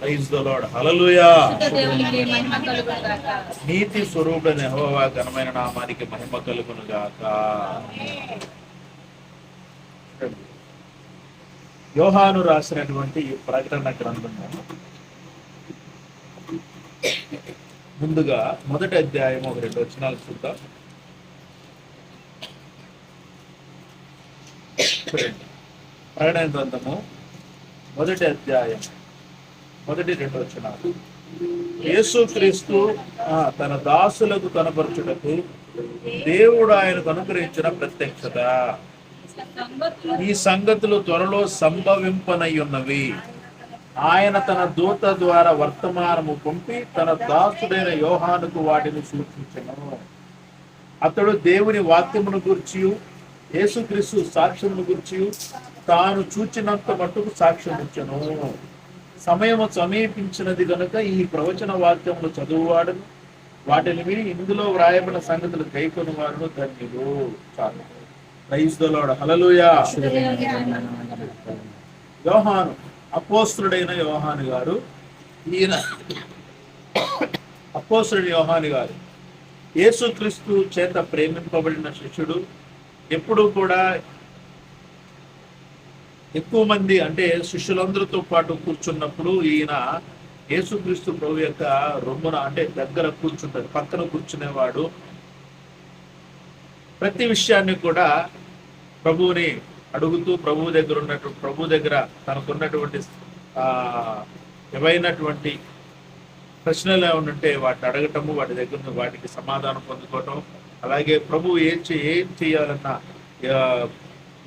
Praise the Lord. హల్లెలూయా. నీతి స్వరూపుడైన యెహోవా ఘనమైన నామానికి మహిమ కలుగును గాక. యోహాను రాసినటువంటి ఈ ప్రకటన గ్రంథము ముందుగా మొదటి అధ్యాయం 1-2 వచనాలు చూద్దాం. ప్రకటన గ్రంథము మొదటి అధ్యాయం 1-2 వచనాలు. యేసుక్రీస్తు తన దాసులకు కనపరచుటకు దేవుడు ఆయనకు అనుగ్రహించిన ప్రత్యక్షత. ఈ సంగతులు త్వరలో సంభవింపనయ్యున్నవి. ఆయన తన దూత ద్వారా వర్తమానము పంపి తన దాసుడైన యోహానుకు వాటిని సూచించెను. అతడు దేవుని వాక్యమును గూర్చి యేసుక్రీస్తు సాక్ష్యమును గూర్చి తాను చూచినంత మట్టుకు సాక్ష్యం ఇచ్చెను. సమయము సమీపించినది కనుక ఈ ప్రవచన వాక్యములు చదువువాడు వాటిని విని ఇందులో వ్రాయబడిన సంగతులు గైకొని వారు ధన్యులు. చాలు. Praise the Lord. హల్లెలూయా. యోహాను, అపోస్తలుడైన యోహాను గారు, ఈయన అపోస్తలుడైన యోహాను గారు యేసుక్రీస్తు చేత ప్రేమింపబడిన శిష్యుడు. ఎప్పుడూ కూడా ఎక్కువ మంది అంటే శిష్యులందరితో పాటు కూర్చున్నప్పుడు ఈయన యేసుక్రీస్తు ప్రభు యొక్క రొమ్మున అంటే దగ్గర కూర్చుంటాడు, పక్కన కూర్చునేవాడు. ప్రతి విషయాన్ని కూడా ప్రభువుని అడుగుతూ ప్రభు దగ్గర తనకున్నటువంటి ఏవైనటువంటి ప్రశ్నలు ఏమంటే వాటిని అడగటము, వాటి దగ్గర వాటికి సమాధానం పొందుకోవటం. అలాగే ప్రభు ఏం చేయాలన్న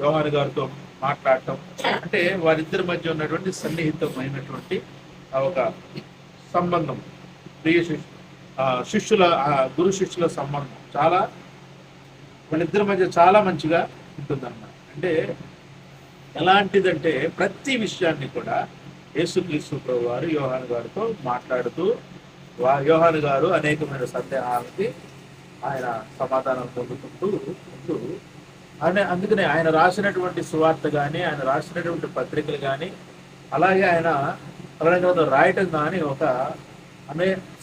యోహాను గారితో మాట్లాడటం. అంటే వారిద్దరి మధ్య ఉన్నటువంటి సన్నిహితమైనటువంటి ఒక సంబంధం, ప్రియ శిష్యుల గురు శిష్యుల సంబంధం చాలా వాళ్ళిద్దరి మధ్య చాలా మంచిగా ఉంటుందన్నమాట. అంటే ఎలాంటిదంటే ప్రతి విషయాన్ని కూడా యేసుక్రీస్తు ప్రభు వారు యోహాను గారితో మాట్లాడుతూ యోహాను గారు అనేకమైన సందేహాలకి ఆయన సమాధానం పొందుకుంటూ ఉంటూ అందుకనే ఆయన రాసినటువంటి సువార్త కానీ ఆయన రాసినటువంటి పత్రికలు కానీ అలాగే ఆయన రాయటం కానీ ఒక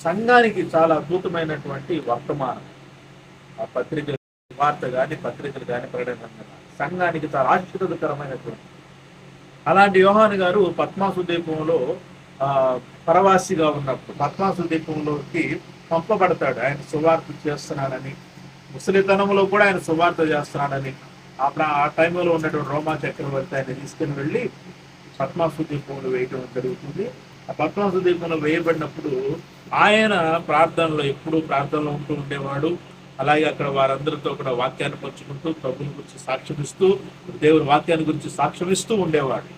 సంఘానికి చాలా అద్భుతమైనటువంటి వర్తమానం. ఆ పత్రికలు వార్త కానీ పత్రికలు కానీ ప్రకటన సంఘానికి చాలా ఆశ్చర్యకరమైనటువంటి. అలాంటి యోహాను గారు పద్మాసు ద్వీపంలో పరవాసిగా ఉన్నప్పుడు పద్మాసు ద్వీపంలోకి పంపబడతాడు. ఆయన సువార్త చేస్తున్నాడని, ముసలితనంలో కూడా ఆయన సువార్త చేస్తున్నాడని ఆ టైంలో ఉన్నటువంటి రోమా చక్రవర్తి ఆయన తీసుకుని వెళ్ళి పద్మాసు ద్వీపంలో వేయటం జరుగుతుంది. ఆ పద్మాసు ద్వీపంలో వేయబడినప్పుడు ఆయన ప్రార్థనలో ఎప్పుడూ ప్రార్థనలో ఉంటూ ఉండేవాడు. అలాగే అక్కడ వారందరితో కూడా వాక్యాన్ని పంచుకుంటూ ప్రభుని గురించి సాక్ష్యమిస్తూ దేవుని వాక్యాన్ని గురించి సాక్ష్యమిస్తూ ఉండేవాడు.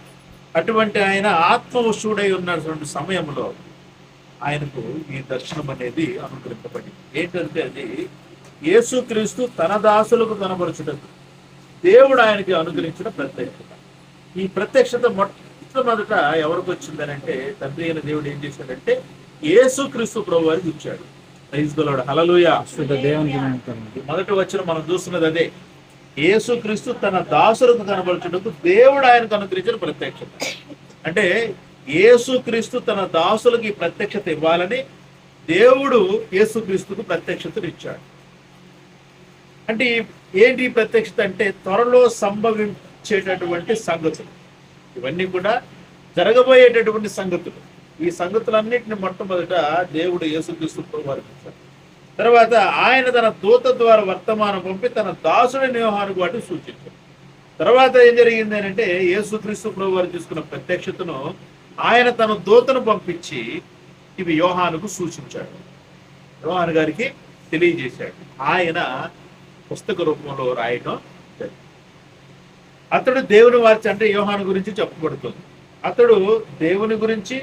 అటువంటి ఆయన ఆత్మవశుడై ఉన్నటువంటి సమయంలో ఆయనకు ఈ దర్శనం అనేది అనుగ్రహింపబడింది. ఏంటంటే అది యేసుక్రీస్తు తన దాసులకు కనబరచుటకు దేవుడు ఆయనకి అనుగ్రహించిన ప్రత్యక్షత. ఈ ప్రత్యక్షత మొట్టమొదట ఎవరికి వచ్చిందని అంటే తండ్రి అయిన దేవుడు ఏం చేశాడంటే యేసుక్రీస్తు ప్రభు వారికి ఇచ్చాడు. Praise the Lord. హల్లెలూయా. మొదటి వచ్చిన మనం చూస్తున్నది అదే. యేసుక్రీస్తు తన దాసులకు కనబరచుటకు దేవుడు ఆయనకు అనుగ్రహించిన ప్రత్యక్షత. అంటే యేసుక్రీస్తు తన దాసులకు ఈ ప్రత్యక్షత ఇవ్వాలని దేవుడు యేసుక్రీస్తుకు ప్రత్యక్షతను ఇచ్చాడు. అంటే ఏంటి ప్రత్యక్షత అంటే త్వరలో సంభవించేటటువంటి సంగతులు. ఇవన్నీ కూడా జరగబోయేటటువంటి సంగతులు. ఈ సంగతులన్నింటిని మొట్టమొదట దేవుడు యేసుక్రీస్తు వారికి ఇచ్చాడు. తర్వాత ఆయన తన దూత ద్వారా వర్తమానం పంపి తన దాసుడైన యోహానుకు వాటిని సూచించాడు. తర్వాత ఏం జరిగింది అని అంటే యేసుక్రీస్తు ప్రభు వారు తీసుకున్న ప్రత్యక్షతను ఆయన తన దూతను పంపించి ఇవి యోహానుకు సూచించాడు, యోహాను గారికి తెలియజేశాడు. ఆయన పుస్తక రూపంలో రాయటం జరిగింది. అతడు దేవుని వార్త అంటే యోహాను గురించి చెప్పబడుతుంది. అతడు దేవుని గురించి,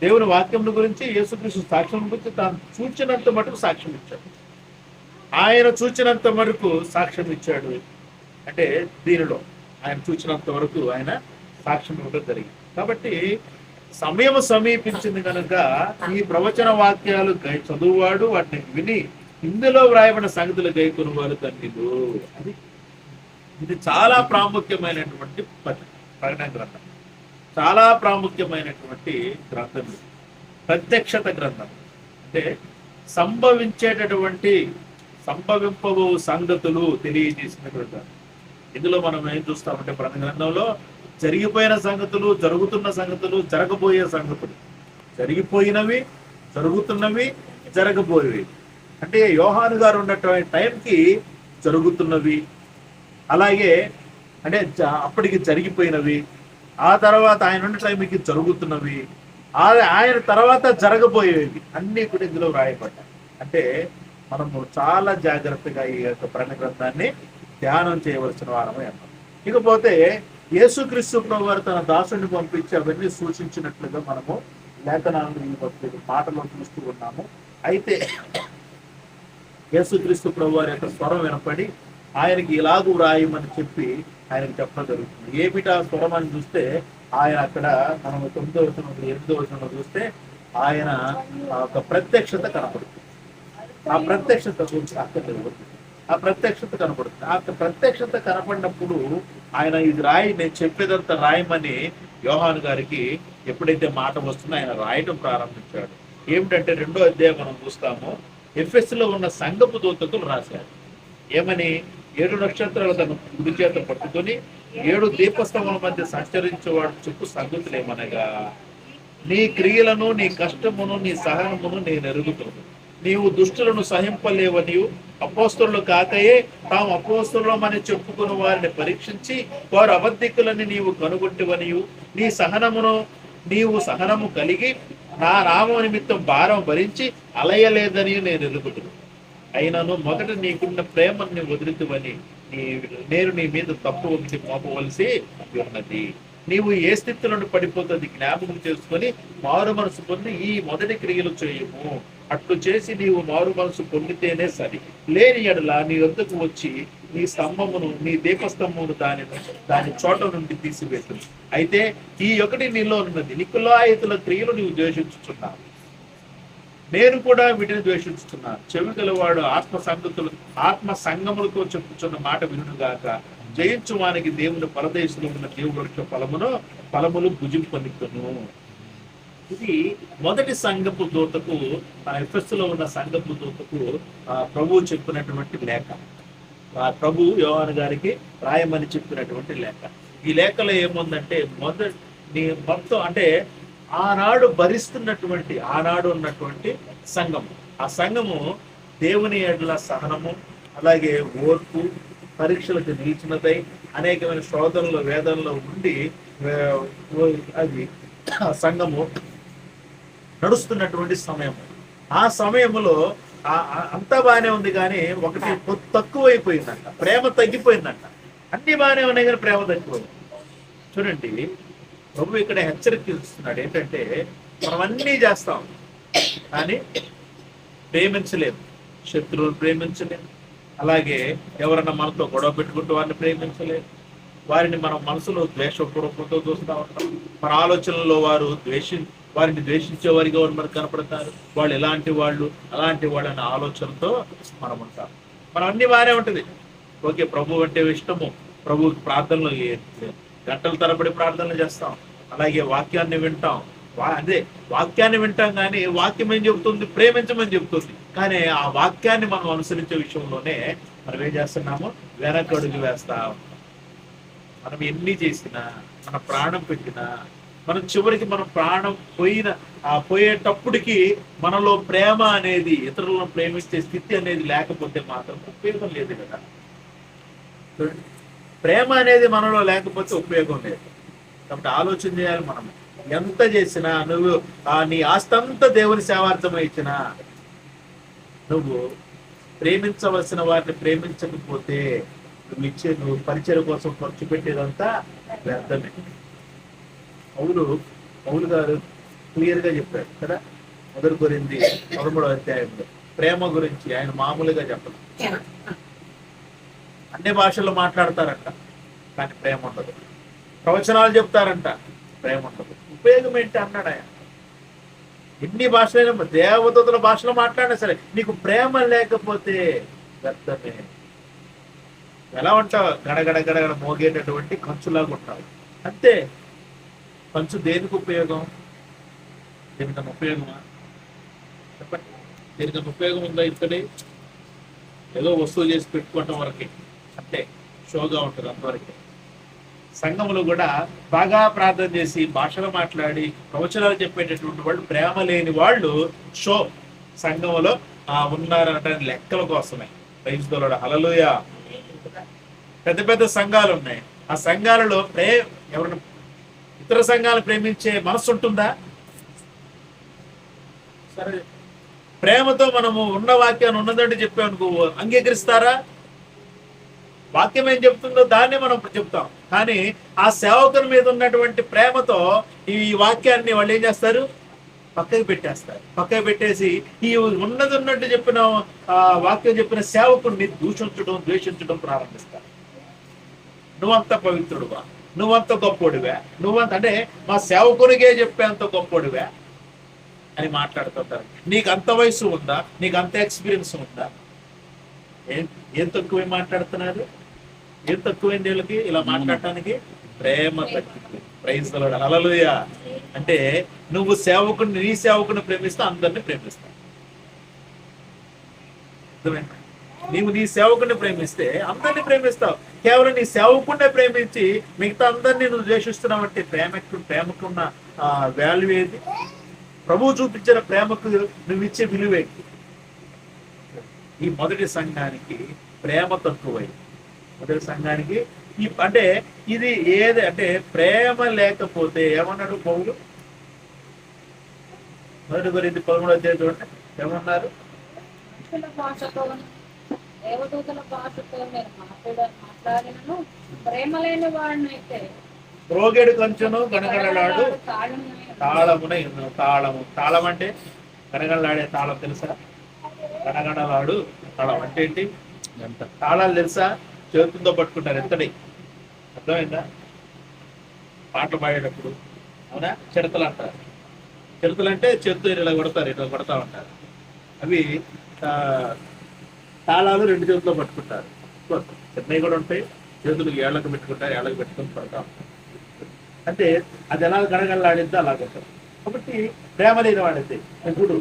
దేవుని వాక్యం గురించి, యేసుక్రీస్తు సాక్ష్యం గురించి తాను చూచినంత మటుకు సాక్ష్యం ఇచ్చాడు. ఆయన చూచినంత వరకు సాక్ష్యం ఇచ్చాడు. అంటే దీనిలో ఆయన చూచినంత వరకు ఆయన సాక్ష్యం ఇవ్వడం జరిగింది. కాబట్టి సమయం సమీపించింది కనుక ఈ ప్రవచన వాక్యాలు చదువువాడు వాటిని విని ఇందులో వ్రాయబడిన సంగతులు గైకొని వారు తండ్రిలు. అది ఇది చాలా ప్రాముఖ్యమైనటువంటి ప్రకటన గ్రంథం. చాలా ప్రాముఖ్యమైనటువంటి గ్రంథం ఇది. ప్రత్యక్షత గ్రంథం అంటే సంభవింపబో సంగతులు తెలియజేసినటువంటి గ్రంథం. ఇందులో మనం ఏం చూస్తామంటే ప్రతి గ్రంథంలో జరిగిపోయిన సంగతులు, జరుగుతున్న సంగతులు, జరగబోయే సంగతులు, జరిగిపోయినవి, జరుగుతున్నవి, జరగబోయేవి. అంటే యోహాను గారు ఉన్నటువంటి టైంకి జరుగుతున్నవి, అలాగే అంటే అప్పటికి జరిగిపోయినవి, ఆ తర్వాత ఆయన ఉన్న టైంకి జరుగుతున్నవి, ఆయన తర్వాత జరగబోయేవి అన్నీ కూడా ఇందులో వ్రాయబడ్డాయి. అంటే మనము చాలా జాగ్రత్తగా ఈ యొక్క ప్రణయ గ్రంథాన్ని ధ్యానం చేయవలసిన వారమే అన్నాం. ఇకపోతే యేసుక్రీస్తు ప్రభు వారు తన దాసుని పంపించి అవన్నీ సూచించినట్లుగా మనము లేఖనాలను ఈ మాటలో చూస్తూ ఉన్నాము. అయితే యేసుక్రీస్తు ప్రభు వారి యొక్క స్వరం వినపడి ఆయనకి ఇలాగూ వ్రాయమని చెప్పి ఆయనకి చెప్పడం జరుగుతుంది. ఏమిటా స్వరం అని చూస్తే ఆయన అక్కడ మనం 9వ వచనం 8వ వచనంలో చూస్తే ఆయన ఒక ప్రత్యక్షత కనపడుతుంది. ఆ ప్రత్యక్షత గురించి ఆ ప్రత్యక్షత కనపడుతుంది. ఆ ప్రత్యక్షత కనపడినప్పుడు ఆయన ఇది రాయి, నేను చెప్పేదంతా రాయమని యోహాను గారికి ఎప్పుడైతే మాట వస్తుందో ఆయన రాయటం ప్రారంభించాడు. ఏమిటంటే 2వ అధ్యాయం మనం చూస్తాము. ఎఫెసులో ఉన్న సంఘపు దూతకులు రాశారు. ఏమని? 7 నక్షత్రాలు తన కుడి చేత పట్టుకొని 7 దీపస్తంభాల మధ్య సంచరించేవాడు చెప్పు సంగతులు ఏమనగా, నీ క్రియలను, నీ కష్టమును, నీ సహనమును నేను ఎరుగుతున్నాను. నీవు దుష్టులను సహింపలేవనియు, అపోస్తలులు కాకయే తాము అపోస్తలులమని చెప్పుకుని వారిని పరీక్షించి వారు అబద్ధికులని నీవు కనుగొట్టివనియు, నీవు సహనము కలిగి నా నామ నిమిత్తం భారం భరించి అలయలేదని నేను ఎరుగుతున్నాను. అయినను మొదట నీకున్న ప్రేమని వదులుతువని నేను నీ మీద తప్పు ఒకటి మోపవలసి ఉన్నది. నీవు ఏ స్థితిలో పడిపోతుంది జ్ఞాపకం చేసుకొని మారు మనసు పొంది ఈ మొదటి క్రియలు చేయము. అట్లు చేసి నీవు మారు మనసు పొందితేనే సరి. లేని ఎడల నీ వద్దకు వచ్చి నీ స్తంభమును, నీ దీపస్తంభమును దాని చోట నుండి తీసివేస్తుంది. అయితే ఈ ఒకటి నీలో ఉన్నది, నికులాయితుల క్రియలు నీవు ద్వేషించుచున్నావు, నేను కూడా వీటిని ద్వేషిస్తున్నాను. చెవి గలవాడు ఆత్మ సంగములతో చెప్పుచున్న మాట వినుగాక. జయించు వానికి దేవుని పరదేశంలో ఉన్న దేవుడు యొక్క ఫలములు భుజింపనిక్కును. ఇది మొదటి సంఘపు దూతకు, ఎఫెసులో ఉన్న సంఘపు దూతకు ప్రభువు చెప్పినటువంటి లేఖ. ప్రభు యోహాను గారికి రాయమని చెప్పినటువంటి లేఖ. ఈ లేఖలో ఏముందంటే మొత్తం అంటే ఆనాడు ఉన్నటువంటి సంఘము, ఆ సంఘము దేవుని ఎడల సహనము, అలాగే ఓర్పు, పరీక్షలకు నిలిచినదై అనేకమైన శోధనలు వేదనలో ఉండి అది ఆ సంఘము నడుస్తున్నటువంటి సమయము. ఆ సమయంలో అంతా బాగానే ఉంది, కానీ ఒకటి తక్కువైపోయిందంట, ప్రేమ తగ్గిపోయిందంట. అన్ని బాగానే ఉన్నాయి కానీ ప్రేమ తగ్గిపోయింది. చూడండి, ప్రభు ఇక్కడ హెచ్చరిస్తున్నాడు ఏంటంటే, మనం అన్నీ చేస్తాం కానీ ప్రేమించలేము. శత్రువులు ప్రేమించలేము, అలాగే ఎవరన్నా మనతో గొడవ పెట్టుకుంటూ వారిని ప్రేమించలేము. వారిని మనం మనసులో ద్వేషపూర్వకంతో చూస్తూ ఉంటాం. మన ఆలోచనలో వారిని ద్వేషించే వారిగా మనకు కనపడతారు. వాళ్ళు ఎలాంటి వాళ్ళు, అలాంటి వాళ్ళు అనే ఆలోచనతో మనం ఉంటాం. మనం అన్ని బాగానే ఉంటుంది. ఓకే, ప్రభు అంటే ఇష్టము, ప్రభు ప్రార్థనలు గంటల తరబడి ప్రార్థనలు చేస్తాం, అలాగే వాక్యాన్ని వింటాం. వాక్యాన్ని వింటాం కానీ వాక్యం ఏం చెబుతుంది? ప్రేమించమని చెబుతుంది. కానీ ఆ వాక్యాన్ని మనం అనుసరించే విషయంలోనే మనం ఏం చేస్తున్నాము? వెనకడుగు వేస్తాం. మనం ఎన్ని చేసినా, మన ప్రాణం పెట్టినా, మనం చివరికి మనం ప్రాణం పోయేటప్పటికి మనలో ప్రేమ అనేది, ఇతరులను ప్రేమించే స్థితి అనేది లేకపోతే మాత్రం ఉపయోగం లేదు కదా. ప్రేమ అనేది మనలో లేకపోతే ఉపయోగం లేదు. కాబట్టి ఆలోచన చేయాలి. మనం ఎంత చేసినా, నువ్వు నీ ఆస్తంతా దేవుని సేవార్థమై ఇచ్చినా, నువ్వు ప్రేమించవలసిన వారిని ప్రేమించకపోతే నువ్వు పరిచయం కోసం ఖర్చు పెట్టేదంతా వ్యర్థమే. పౌలు గారు క్లియర్ గా చెప్పారు కదా, 1 కొరింథీ 13వ అధ్యాయంలో ప్రేమ గురించి ఆయన మామూలుగా చెప్పరు. అన్ని భాషల్లో మాట్లాడతారంట కానీ ప్రేమ ఉండదు. ప్రవచనాలు చెప్తారంట, ప్రేమ ఉండదు. ఉపయోగం ఏంటి అన్నాడు ఆయన. ఎన్ని భాషలైనా, దేవదూతల భాషలో మాట్లాడినా సరే నీకు ప్రేమ లేకపోతే వ్యర్థమే. ఎలా ఉంటావు? గడగడ మోగేటటువంటి కంచులాగా ఉంటావు అంతే. పంచు దేనికి ఉపయోగం? దేనికన్నా ఉపయోగమా చెప్పండి? దేనికన్నా ఉపయోగం ఉందా? ఇక్కడే ఏదో వస్తువు చేసి పెట్టుకోవటం వరకే, అంటే షోగా ఉంటుంది అంతవరకే. సంఘములు కూడా బాగా ప్రార్థన చేసి భాషలు మాట్లాడి ప్రవచనాలు చెప్పేటటువంటి వాళ్ళు, ప్రేమ లేని వాళ్ళు షో సంఘములో ఉన్నారంటే లెక్కల కోసమే. ప్రైజ్ ది లార్డ్, హల్లెలూయా. పెద్ద పెద్ద సంఘాలు ఉన్నాయి, ఆ సంఘాలలో ఎవరైనా ఇతర సంఘాలు ప్రేమించే మనసు ఉంటుందా? సరే, ప్రేమతో మనము ఉన్న వాక్యాన్ని ఉన్నదంటే చెప్పామనుకో, అంగీకరిస్తారా? వాక్యం ఏం చెప్తుందో దాన్ని మనం చెప్తాం, కానీ ఆ సేవకుని మీద ఉన్నటువంటి ప్రేమతో ఈ వాక్యాన్ని వాళ్ళు ఏం చేస్తారు? పక్కకి పెట్టేస్తారు. పక్కకి పెట్టేసి ఈ ఉన్నది ఉన్నట్టు చెప్పిన వాక్యం చెప్పిన సేవకుడిని దూషించడం, ద్వేషించడం ప్రారంభిస్తారు. నువ్వంత పవిత్రుడువా, నువ్వంత గొప్పోడివా, నువ్వంత అంటే మా సేవకునికే చెప్పేంత గొప్పోడివా అని మాట్లాడుతుంటారు. నీకు అంత వయసు ఉందా? నీకు అంత ఎక్స్పీరియన్స్ ఉందా? ఏం తక్కువ మాట్లాడుతున్నారు? ఏం తక్కువైంది వీళ్ళకి ఇలా మాట్లాడటానికి? ప్రేమ తగ్గింది. ప్రైజ్ ది లార్డ్, హల్లెలూయా. అంటే నువ్వు సేవకుని, నీ సేవకుని ప్రేమిస్తా అందరిని ప్రేమిస్తా. నీవు నీ సేవకుని ప్రేమిస్తే అందరినీ ప్రేమిస్తావు. కేవలం నీ సేవకునే ప్రేమించి మిగతా అందరినీ నువ్వు ద్వేషిస్తున్నావు అంటే ప్రేమకున్న వాల్యూ ఏది? ప్రభువు చూపించిన ప్రేమకు నువ్వు ఇచ్చే విలువేంటి? ఈ మొదటి సంఘానికి ప్రేమ తక్కువైంది. మొదటి సంఘానికి అంటే ఇది ఏది అంటే ప్రేమ లేకపోతే ఏమన్నాడు పౌలు? 1 కొరింథీ 13వ అధ్యాయం చూడండి, ఏమన్నారు? మ్రోగెడు కంచును గణగణలాడు తాళమున తాళం అంటే గణగణలాడే తాళం తెలుసా? గణగణలాడు తాళం అంటే ఏంటి? తాళాలు తెలుసా? చేతులతో పట్టుకుంటారు, ఎత్తడి. అర్థమైందా? పాటలు పాడేటప్పుడు అవునా చిడతలు అంటారు. చిడతలు అంటే చేతులు ఇలా కొడతారు, ఇట్లా కొడతా ఉంటారు. అవి తాళాలు 2 చేతుల్లో పట్టుకుంటారు. చిన్నవి కూడా ఉంటాయి, చేతులు ఏళ్ళకు పెట్టుకుంటారు, ఏళ్ళకు పెట్టుకుని పడతా ఉంటారు. అంటే అది ఎలా గడగడలాడిద్దో అలాగంటారు. కాబట్టి ప్రేమ లేని వాడితే ఇప్పుడు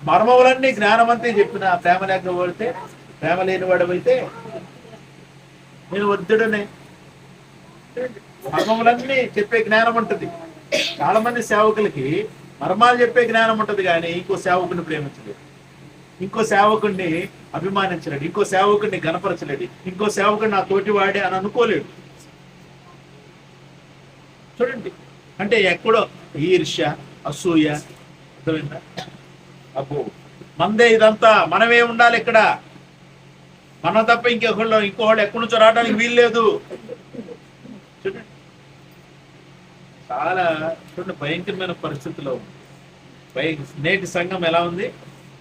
మర్మములన్నీ జ్ఞానవంతి చెప్పిన ప్రేమ లేకపోతే, ప్రేమ లేని వాడమైతే నేను వద్దుడనే. మర్మములన్నీ చెప్పే జ్ఞానం ఉంటుంది. చాలా మంది సేవకులకి మర్మాలు చెప్పే జ్ఞానం ఉంటుంది, కానీ ఇంకో సేవకుని ప్రేమించలేదు, ఇంకో సేవకుడిని అభిమానించలేడు, ఇంకో సేవకుడిని గణపరచలేడు, ఇంకో సేవకుడిని నా తోటివాడే అని అనుకోలేడు. చూడండి, అంటే ఎక్కడో ఈర్ష్య, అసూయ. అర్థమైందా? అబ్బో మందే ఇదంతా, మనమే ఉండాలి ఇక్కడ, మనం తప్ప ఇంకొకళ్ళు ఎక్కడి నుంచో రావడానికి వీల్లేదు. చూడండి, చాలా చూడండి భయంకరమైన పరిస్థితిలో ఉంది. నేటి సంఘం ఎలా ఉంది?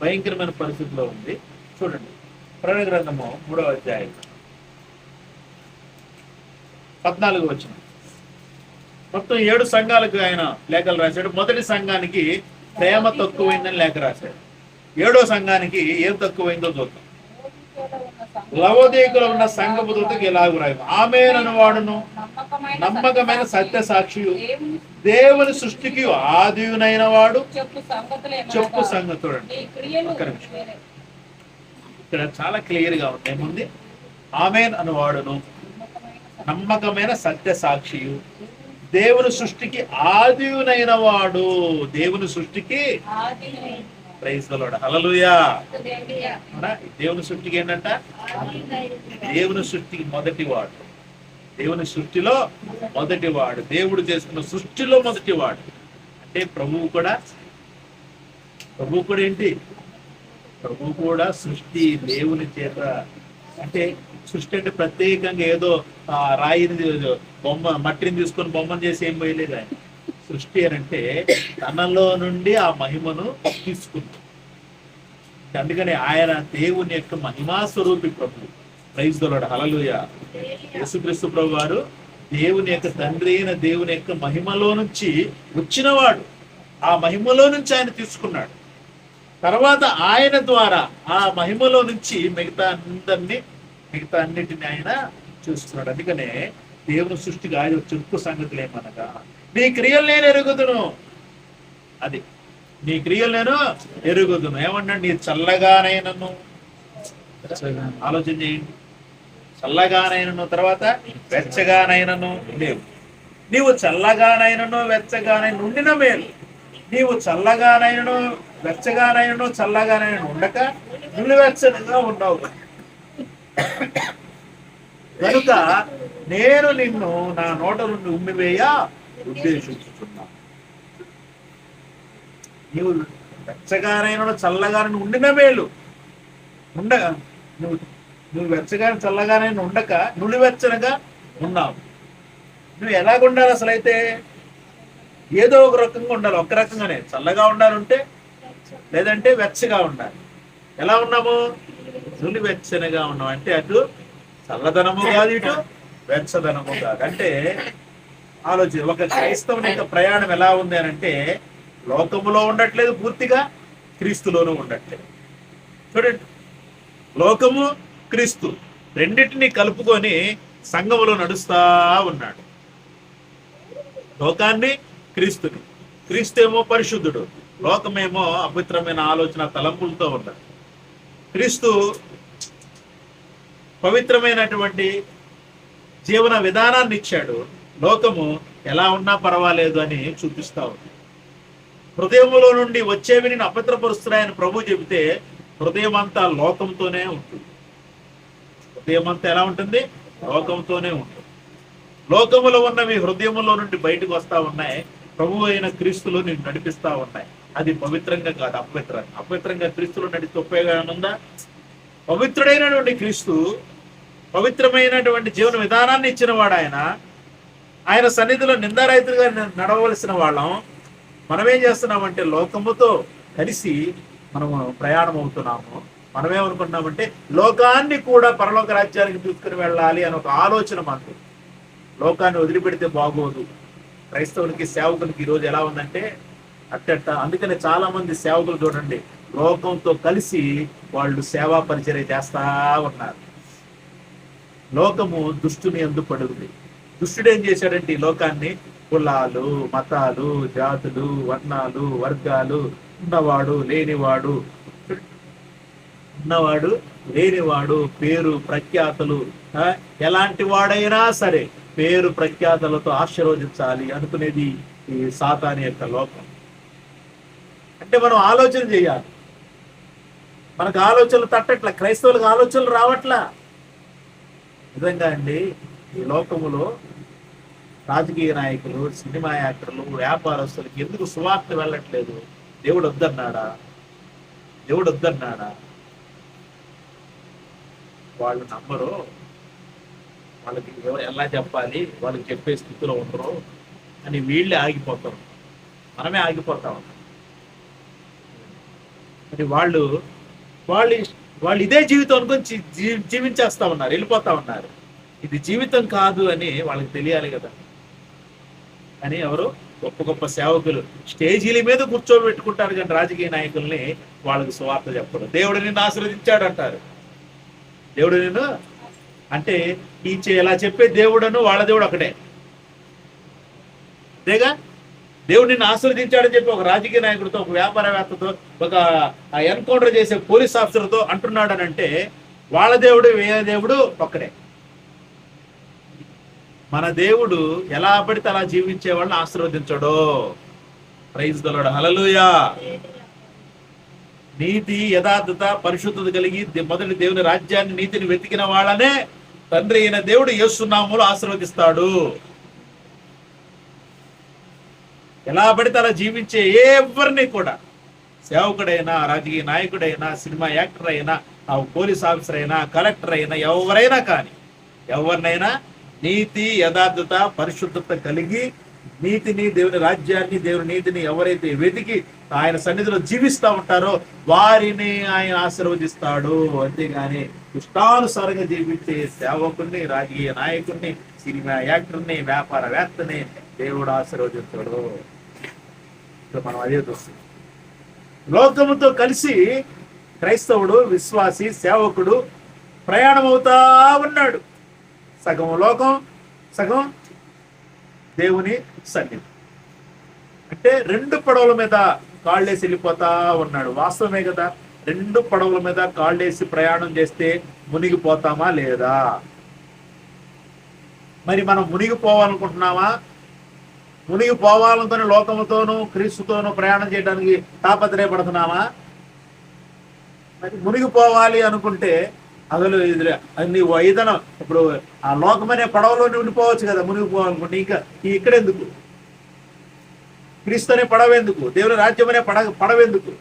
భయంకరమైన పరిస్థితిలో ఉంది. చూడండి, ప్రకటన గ్రంథము 3వ అధ్యాయం 14వ వచనం. మొత్తం 7 సంఘాలకు ఆయన లేఖలు రాశాడు. మొదటి సంఘానికి ప్రేమ తక్కువైందని లేఖ రాశాడు. 7వ సంఘానికి ఏం తక్కువైందో చూద్దాం. లవోదికలో ఉన్న సంఘపు దూతకి ఇలాగు రాయము, ఆమేన్ వాడును నమ్మకమైన సత్య సాక్షియు దేవుని సృష్టికి ఆదియునైన వాడు చెప్పు సంగతుడు. ఇక్కడ చాలా క్లియర్ గా ఉంది. ఏముంది? ఆమేన్ అనువాడును నమ్మకమైన సత్య సాక్షియు దేవుని సృష్టికి ఆదియునైన వాడు. దేవుని సృష్టికి ప్రైజ్ ది లార్డ్, హల్లెలూయా. దేవుని సృష్టికి ఏంటంట? దేవుని సృష్టికి మొదటివాడు, దేవుని సృష్టిలో మొదటివాడు, దేవుడు చేసుకున్న సృష్టిలో మొదటివాడు. అంటే ప్రభువు కూడా ఏంటి? ప్రభువు కూడా సృష్టి దేవుని చేత. అంటే సృష్టి అంటే ప్రత్యేకంగా ఏదో రాయిని మట్టిని తీసుకొని బొమ్మను చేసి ఏం పోయలేదు ఆయన. సృష్టి అని అంటే తనలో నుండి ఆ మహిమను తీసుకుంది. అందుకని ఆయన దేవుని యొక్క మహిమా స్వరూపి ప్రభు. ప్రైజ్ ది లార్డ్, హల్లెలూయా. యేసుక్రీస్తు ప్రభు వారు దేవుని యొక్క తండ్రి అయిన దేవుని యొక్క మహిమలో నుంచి వచ్చినవాడు. ఆ మహిమలో నుంచి ఆయన తీసుకున్నాడు. తర్వాత ఆయన ద్వారా ఆ మహిమలో నుంచి మిగతా అన్నిటిని ఆయన చూసుకున్నాడు. అందుకనే దేవుని సృష్టిగా చురుకు సంగతులు ఏమనగా నీ క్రియలు నేను ఎరుగుదును. అది నీ క్రియలు నేను ఎరుగుదును. ఏమన్నా నీ చల్లగానైనను, ఆలోచన చేయండి, చల్లగానైనను, తర్వాత వెచ్చగానైనను లేవు. నీవు చల్లగానైనను వెచ్చగానైనా ఉండిన మేలు. నీవు చల్లగానైనను వెచ్చగానైనను చల్లగానైనా ఉండక నిలువెచ్చనిగా ఉన్నావు కనుక నేను నిన్ను నా నోట నుండి ఉమ్మివేయ ఉద్దేశించుతున్నా. నీవు వెచ్చగానైనా చల్లగానైనా ఉండిన మేలు. ఉండగా నువ్వు వెచ్చగానే చల్లగానైనా ఉండక నులివెచ్చనగా ఉన్నావు. నువ్వు ఎలాగుండాలి అసలు? అయితే ఏదో ఒక రకంగా ఉండాలి. ఒక రకంగానే చల్లగా ఉండాలంటే, లేదంటే వెచ్చగా ఉండాలి. ఎలా ఉన్నాము? నులివెచ్చనగా ఉన్నాం అంటే అటు చల్లదనము కాదు, ఇటు వెచ్చదనము కాదు. అంటే ఆలోచన, ఒక క్రైస్తవుని యొక్క ప్రయాణం ఎలా ఉంది అని అంటే లోకములో ఉండట్లేదు, పూర్తిగా క్రీస్తులోనూ ఉండట్లేదు. చూడండి, లోకము క్రీస్తు రెండింటినీ కలుపుకొని సంఘములో నడుస్తా ఉన్నాడు. లోకాన్ని, క్రీస్తుని. క్రీస్తు ఏమో పరిశుద్ధుడు, లోకమేమో అపవిత్రమైన ఆలోచన తలంపులతో ఉన్నాడు. క్రీస్తు పవిత్రమైనటువంటి జీవన విధానాన్ని ఇచ్చాడు, లోకము ఎలా ఉన్నా పర్వాలేదు అని చూపిస్తా ఉంది. హృదయములో నుండి వచ్చేవి నేను అపవిత్రపరుస్తున్నాయని ప్రభు చెబితే హృదయం అంతా లోకంతోనే ఉంటుంది. హృదయం అంతా ఎలా ఉంటుంది? లోకంతోనే ఉంటుంది. లోకములో ఉన్నవి హృదయములో నుండి బయటకు వస్తా ఉన్నాయి, ప్రభు అయిన క్రీస్తులో నేను నడిపిస్తా ఉన్నాయి. అది పవిత్రంగా కాదు, అపవిత్రంగా. అపవిత్రంగా క్రీస్తులో నడిస్తే ఉపయోగం ఉందా? పవిత్రుడైనటువంటి క్రీస్తు పవిత్రమైనటువంటి జీవన విధానాన్ని ఇచ్చిన వాడు. ఆయన సన్నిధిలో నిందారహితులుగా నడవలసిన వాళ్ళం. మనమేం చేస్తున్నామంటే లోకముతో కలిసి మనము ప్రయాణం అవుతున్నాము. మనమేమనుకుంటున్నామంటే లోకాన్ని కూడా పరలోక రాజ్యానికి తీసుకుని వెళ్ళాలి అని ఒక ఆలోచన మనకు. లోకాన్ని వదిలిపెడితే బాగోదు. క్రైస్తవునికి, సేవకునికి ఈరోజు ఎలా ఉందంటే అట్టట్ట. అందుకనే చాలా మంది సేవకులు చూడండి, లోకంతో కలిసి వాళ్ళు సేవా పరిచర్య చేస్తా ఉన్నారు. లోకము దుష్టుని యందు పడుతుంది. దుష్టుడు ఏం చేశాడంటే ఈ లోకాన్ని కులాలు, మతాలు, జాతులు, వర్ణాలు, వర్గాలు, ఉన్నవాడు లేనివాడు, ఉన్నవాడు లేనివాడు, పేరు ప్రఖ్యాతలు, ఎలాంటి వాడైనా సరే పేరు ప్రఖ్యాతలతో ఆశీర్వదించాలి అనుకునేది ఈ సాతాను యొక్క లోకం. అంటే మనం ఆలోచన చేయాలి. మనకు ఆలోచనలు తట్టట్లా, క్రైస్తవులకు ఆలోచనలు రావట్లా. నిజంగా అండి, ఈ లోకములో రాజకీయ నాయకులు, సినిమా యాక్టర్లు, వ్యాపారస్తులకి ఎందుకు సువార్త వెళ్ళట్లేదు? దేవుడు వద్దన్నాడా? దేవుడు వద్దన్నాడా? వాళ్ళు నమ్మరు. వాళ్ళకి ఎలా చెప్పాలి, వాళ్ళకి చెప్పే స్థితిలో ఉండరు అని వీళ్ళే ఆగిపోతారు. మనమే ఆగిపోతా ఉన్నాం. మరి వాళ్ళు ఇదే జీవితం అనుకొని జీవించేస్తా ఉన్నారు, వెళ్ళిపోతా ఉన్నారు. ఇది జీవితం కాదు అని వాళ్ళకి తెలియాలి కదా. అని ఎవరు గొప్ప గొప్ప సేవకులు స్టేజీల మీద కూర్చోబెట్టుకుంటారు, కానీ రాజకీయ నాయకుల్ని వాళ్ళకి సువార్త చెప్పరు. దేవుడు నిన్ను ఆశీర్వదించాడు అంటారు. దేవుడు నిన్ను అంటే ఇలా చెప్పే దేవుడను వాళ్ళ దేవుడు ఒకటే. అంతేగా, దేవుడు నిన్ను ఆశీర్వదించాడని చెప్పి ఒక రాజకీయ నాయకుడితో, ఒక వ్యాపారవేత్తతో, ఒక ఎన్కౌంటర్ చేసే పోలీస్ ఆఫీసర్తో అంటున్నాడని అంటే వాళ్ళ దేవుడు వేరే దేవుడు ఒక్కడే. మన దేవుడు ఎలా పడితే అలా జీవించే వాళ్ళని ఆశీర్వదించడు. ప్రైజ్ ది లార్డ్, హల్లెలూయా. నీతి, యథార్థత, పరిశుద్ధత కలిగి మొదటి దేవుని రాజ్యాన్ని, నీతిని వెతికిన వాళ్ళనే తండ్రి అయిన దేవుడు యేసు నామములో ఆశీర్వదిస్తాడు. ఎలా పడితే అలా జీవించే ఎవరిని కూడా, సేవకుడైనా, రాజకీయ నాయకుడైనా, సినిమా యాక్టర్ అయినా, పోలీస్ ఆఫీసర్ అయినా, కలెక్టర్ అయినా, ఎవరైనా కానీ ఎవరినైనా నీతి, యథార్థత, పరిశుద్ధత కలిగి నీతిని, దేవుని రాజ్యాన్ని, దేవుని నీతిని ఎవరైతే వెతికి ఆయన సన్నిధిలో జీవిస్తూ ఉంటారో వారిని ఆయన ఆశీర్వదిస్తాడు. అంతేగాని ఇష్టానుసారంగా జీవించే సేవకుల్ని, రాజకీయ నాయకుడిని, సినిమా యాక్టర్ని, వ్యాపారవేత్తని దేవుడు ఆశీర్వదించాడు. మనం అదే చూస్తాం. లోకముతో కలిసి క్రైస్తవుడు, విశ్వాసి, సేవకుడు ప్రయాణం అవుతా ఉన్నాడు. సగం లోకం, సగం దేవుని సన్నిధి. అంటే 2 పడవల మీద కాళ్ళేసి వెళ్ళిపోతా ఉన్నాడు. వాస్తవమే కదా, 2 పడవల మీద కాళ్ళేసి ప్రయాణం చేస్తే మునిగిపోతామా లేదా? మరి మనం మునిగిపోవాలనుకుంటున్నామా? మునిగిపోవాలతోనే లోకముతోనూ క్రీస్తుతోనూ ప్రయాణం చేయడానికి తాపత్రయపడుతున్నామా? మరి మునిగిపోవాలి అనుకుంటే అసలు నీ వైదనం ఇప్పుడు ఆ లోకమనే పడవలోనే ఉండిపోవచ్చు కదా. మునిగిపోవాలనుకుంటే ఇంకా ఇక్కడెందుకు? క్రీస్తు అనే పడవెందుకు? దేవుని రాజ్యం అనే పడవెందుకు?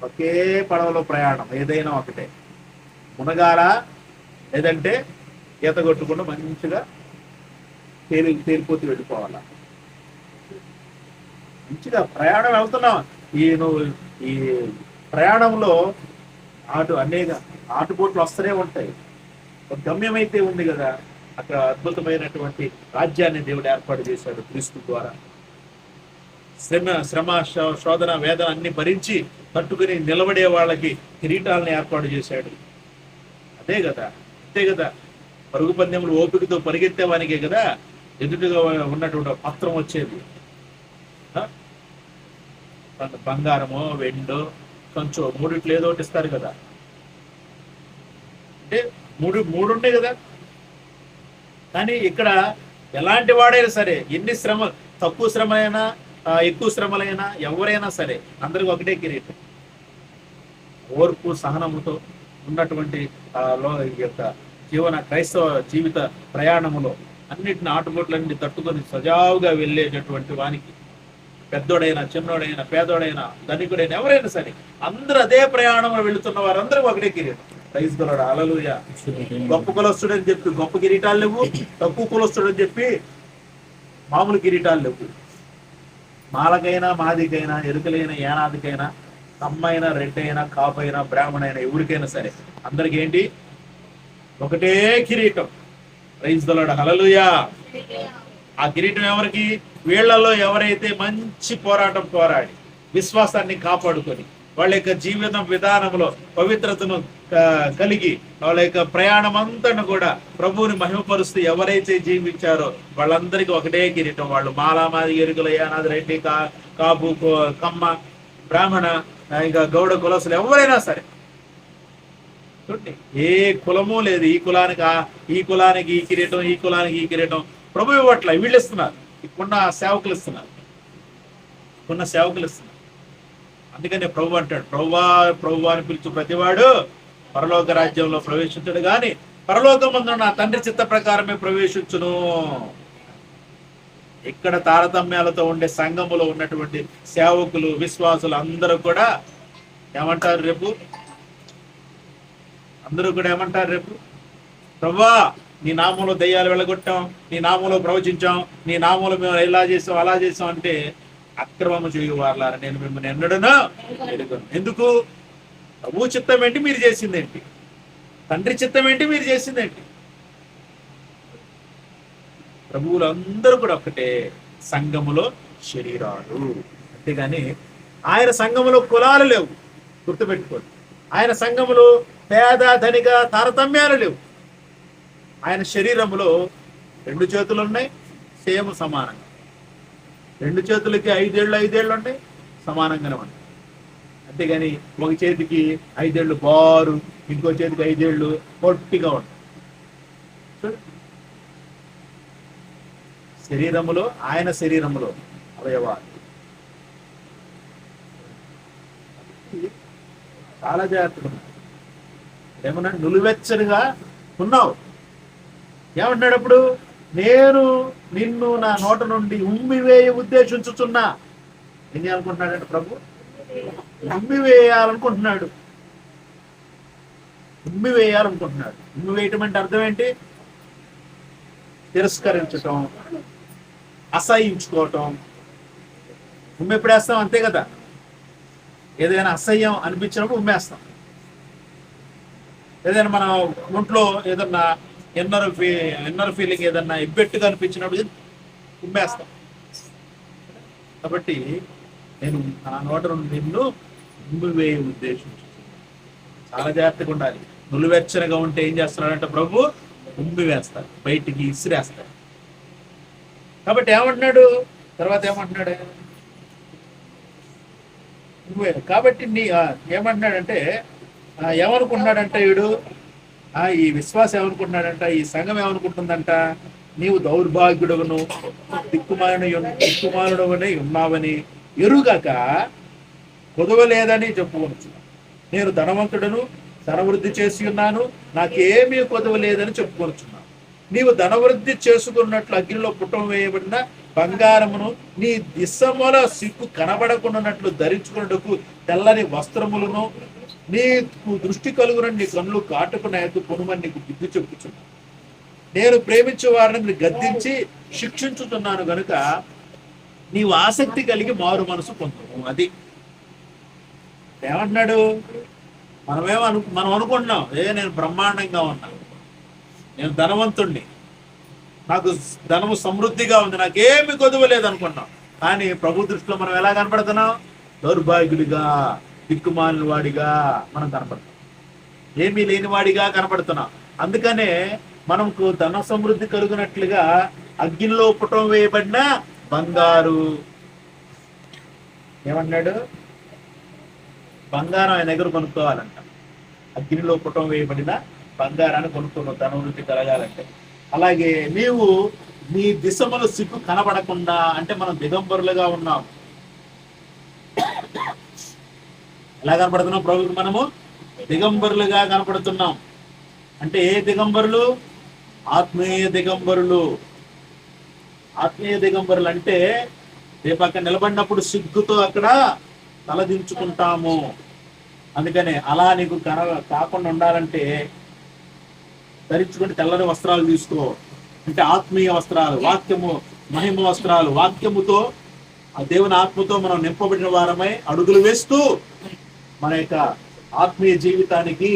ఒకే పడవలో ప్రయాణం, ఏదైనా ఒకటే. మునగాల లేదంటే ఈత కొట్టుకుండా మంచిగా తేలిపోతూ వెళ్ళిపోవాలా. మంచిగా ప్రయాణం వెళ్తున్నాం. ఈ ప్రయాణంలో అనేక ఆటుపోట్లు వస్తూనే ఉంటాయి. ఒక గమ్యం అయితే ఉంది కదా, అక్కడ అద్భుతమైనటువంటి రాజ్యాన్ని దేవుడు ఏర్పాటు చేశాడు క్రీస్తు ద్వారా. శ్రమ శోధన వేదన అన్ని భరించి తట్టుకుని నిలబడే వాళ్ళకి కిరీటాలను ఏర్పాటు చేశాడు. అదే కదా, అంతే కదా. పరుగు పందెములు ఓపికతో పరిగెత్తేవానికే కదా ఎదుటిగా ఉన్నటువంటి పత్రం వచ్చేది. బంగారమో వెండో కొంచెం మూడిట్లు ఏదో ఒకటి ఇస్తారు కదా. అంటే మూడు ఉంటాయి కదా. కానీ ఇక్కడ ఎలాంటి వాడైనా సరే, ఎన్ని తక్కువ శ్రమలైనా ఎక్కువ శ్రమలైనా ఎవరైనా సరే అందరికి ఒకటే కిరీటం. ఓర్పు సహనముతో ఉన్నటువంటి యొక్క క్రైస్తవ జీవిత ప్రయాణములో అన్నిటిని ఆటుపోట్లన్నీ తట్టుకొని సజావుగా వెళ్ళేటటువంటి వానికి పెద్దోడైనా చిన్నోడైనా పేదోడైనా ధనికుడైనా ఎవరైనా సరే అందరూ అదే ప్రయాణంలో వెళుతున్న వారందరూ ఒకటే కిరీటం. ప్రైజ్ ది లార్డ్, హల్లెలూయా. గొప్ప కులస్తుడని చెప్పి గొప్ప కిరీటాలు లేవు, తక్కువ కులస్తుడని చెప్పి మామూలు కిరీటాలు లేవు. మాలకైనా మాదికైనా ఎరుకలైనా ఏనాదికైనా కమ్మైనా రెడ్డైనా కాపైనా బ్రాహ్మణైనా ఎవరికైనా సరే అందరికి ఏంటి? ఒకటే కిరీటం. ప్రైజ్ ది లార్డ్, హల్లెలూయా. ఆ కిరీటం ఎవరికి? వీళ్లలో ఎవరైతే మంచి పోరాటం పోరాడి విశ్వాసాన్ని కాపాడుకొని వాళ్ళ యొక్క జీవిత విధానంలో పవిత్రతను కలిగి వాళ్ళ యొక్క ప్రయాణం అంతా కూడా ప్రభువుని మహిమపరుస్తూ ఎవరైతే జీవించారో వాళ్ళందరికీ ఒకటే కిరీటం. వాళ్ళు మాలామాది ఎరుకుల యానాది రెడ్డి కాపు కమ్మ బ్రాహ్మణ ఇంకా గౌడ కులసులు ఎవరైనా సరే చూడండి, ఏ కులము లేదు. ఈ కులానికి ఈ కిరీటం, ఈ కులానికి ఈ కిరీటం ప్రభు ఇవ్వట్ల, వీళ్ళు ఇస్తున్నారు. ఇప్పుడున్న సేవకులు ఇస్తున్నారు. అందుకనే ప్రభు అంటాడు, ప్రభువా అని పిలుచు ప్రతివాడు పరలోక రాజ్యంలో ప్రవేశించడు గాని పరలోకమందు నా తండ్రి చిత్త ప్రకారమే ప్రవేశించును. ఇక్కడ తారతమ్యాలతో ఉండే సంఘములో ఉన్నటువంటి సేవకులు విశ్వాసులు అందరూ కూడా ఏమంటారు రేపు? ప్రభువా నీ నామంలో దయ్యాలు వెళ్ళగొట్టాం, నీ నామంలో ప్రవచించాం, నీ నామంలో మేము ఇలా చేసాం అలా చేసాం అంటే అక్రమము చేయువారులారా నేను మిమ్మల్ని ఎన్నడూనూ ఎరుగను. ఎందుకు? ప్రభు చిత్తం ఏంటి మీరు చేసిందేంటి? తండ్రి చిత్తం ఏంటి మీరు చేసిందేంటి? ప్రభువులందరూ కూడా ఒకటే సంఘములో శరీరాలు. అంతేగాని ఆయన సంఘములో కులాలు లేవు, గుర్తుపెట్టుకోండి. ఆయన సంఘములో పేద ధనిక తారతమ్యాలు లేవు. ఆయన శరీరంలో 2 చేతులు ఉన్నాయి, సేమ్ సమానంగా. 2 చేతులకి 5 ఏళ్ళు ఉంటాయి, సమానంగానే ఉంటాయి. అంతేగాని ఒక చేతికి 5 ఏళ్ళు బారు, ఇంకో చేతికి 5 ఏళ్ళు పొట్టిగా ఉంటాయి. శరీరములో ఆయన శరీరములో అవయవాలు చాలా జాగ్రత్తగా ఉన్నాయి. ఏమన్నా నులివెచ్చనిగా ఉన్నావు. ఏమంటున్నాడు అప్పుడు? నేను నిన్ను నా నోట నుండి ఉమ్మివేయ ఉద్దేశించుచున్నా. ఏం చేయాలనుకుంటున్నాడంటే ప్రభు? ఉమ్మివేయాలనుకుంటున్నాడు. ఉమ్మివేయటం అంటే అర్థం ఏంటి? తిరస్కరించటం, అసహించుకోవటం. ఉమ్మి ఎప్పుడు వేస్తాం? అంతే కదా, ఏదైనా అసహ్యం అనిపించినప్పుడు ఉమ్మేస్తాం. ఏదైనా మన ఒంట్లో ఏదన్నా ఇన్నర్ ఫీలింగ్ ఏదన్నా ఇబ్బెట్టుగా అనిపించినప్పుడు ఉమ్మేస్తాం. కాబట్టి నేను నా నోట నుండి నిన్ను ఉమ్మివేయ ఉద్దేశించు. చాలా జాగ్రత్తగా ఉండాలి. నులివెచ్చనగా ఉంటే ఏం చేస్తున్నాడంటే ప్రభు ఉమ్మి వేస్తారు, బయటికి ఇసిరేస్తారు. కాబట్టి ఏమంటున్నాడు తర్వాత, ఏమంటున్నాడు నువ్వే కాబట్టి ఏమంటున్నాడంటే ఏమనుకుంటున్నాడంట వీడు, ఈ విశ్వాసం ఏమనుకుంటున్నాడంట, ఈ సంఘం ఏమనుకుంటుందంట, నీవు దౌర్భాగ్యుడవను దిక్కుమాలుడవని ఉన్నావని ఎరుగక కొదవలేదని చెప్పుకోవచ్చు. నేను ధనవంతుడను, ధనవృద్ధి చేసి ఉన్నాను, నాకేమీ కొదవలేదని చెప్పుకొనుచున్నాను. నీవు ధనవృద్ధి చేసుకున్నట్లు అగ్నిలో పుట్టం వేయబడిన బంగారమును నీ దిశముల సిగ్గు కనబడకున్నట్లు ధరించుకున్నట్టుకు తెల్లని వస్త్రములను నీకు దృష్టి కలుగున నీ కన్నులు కాటుకున్న కొనుమని నీకు బుద్ధి చెప్పుచున్నాను. నేను ప్రేమించే వారిని గద్దించి శిక్షించుతున్నాను గనుక నీవు ఆసక్తి కలిగి మారు మనసు పొందుము. అది ఏమంటున్నాడు, మనం అనుకుంటున్నాం, నేను బ్రహ్మాండంగా ఉన్నా, నేను ధనవంతుణ్ణి, నాకు ధనము సమృద్ధిగా ఉంది, నాకేమి కొదువలేదు అనుకున్నాం. కానీ ప్రభు దృష్టిలో మనం ఎలా కనపడుతున్నాం, దౌర్భాగ్యుడిగా, దిక్కుమాలిన వాడిగా మనం కనపడుతున్నాం, ఏమీ లేనివాడిగా కనపడుతున్నాం. అందుకనే మనకు ధన సమృద్ధి కలుగునట్లుగా అగ్నిలో పుటం వేయబడిన బంగారు, ఏమన్నాడు, బంగారం ఆయన దగ్గర కొనుక్కోవాలంట. అగ్నిలో పుటం వేయబడిన బంగారాన్ని కొనుక్కున్నావు ధన వృద్ధి కలగాలంటే. అలాగే నీవు నీ దిశముల సిగ్గు కనబడకుండా, అంటే మనం దిగంబరులుగా ఉన్నాం. ఎలా కనపడుతున్నాం ప్రభుకి, మనము దిగంబరులుగా కనపడుతున్నాం. అంటే ఏ దిగంబరులు, ఆత్మీయ దిగంబరులు. ఆత్మీయ దిగంబరులు అంటే రేపక్క నిలబడినప్పుడు సిగ్గుతో అక్కడ తలదించుకుంటాము. అందుకనే అలా నీకు కాకుండా ఉండాలంటే ధరించుకుంటే తెల్లని వస్త్రాలు తీసుకో, అంటే ఆత్మీయ వస్త్రాలు, వాక్యము మహిమ వస్త్రాలు, వాక్యముతో ఆ దేవుని ఆత్మతో మనం నింపబడిన వారమై అడుగులు వేస్తూ మన యొక్క ఆత్మీయ జీవితానికి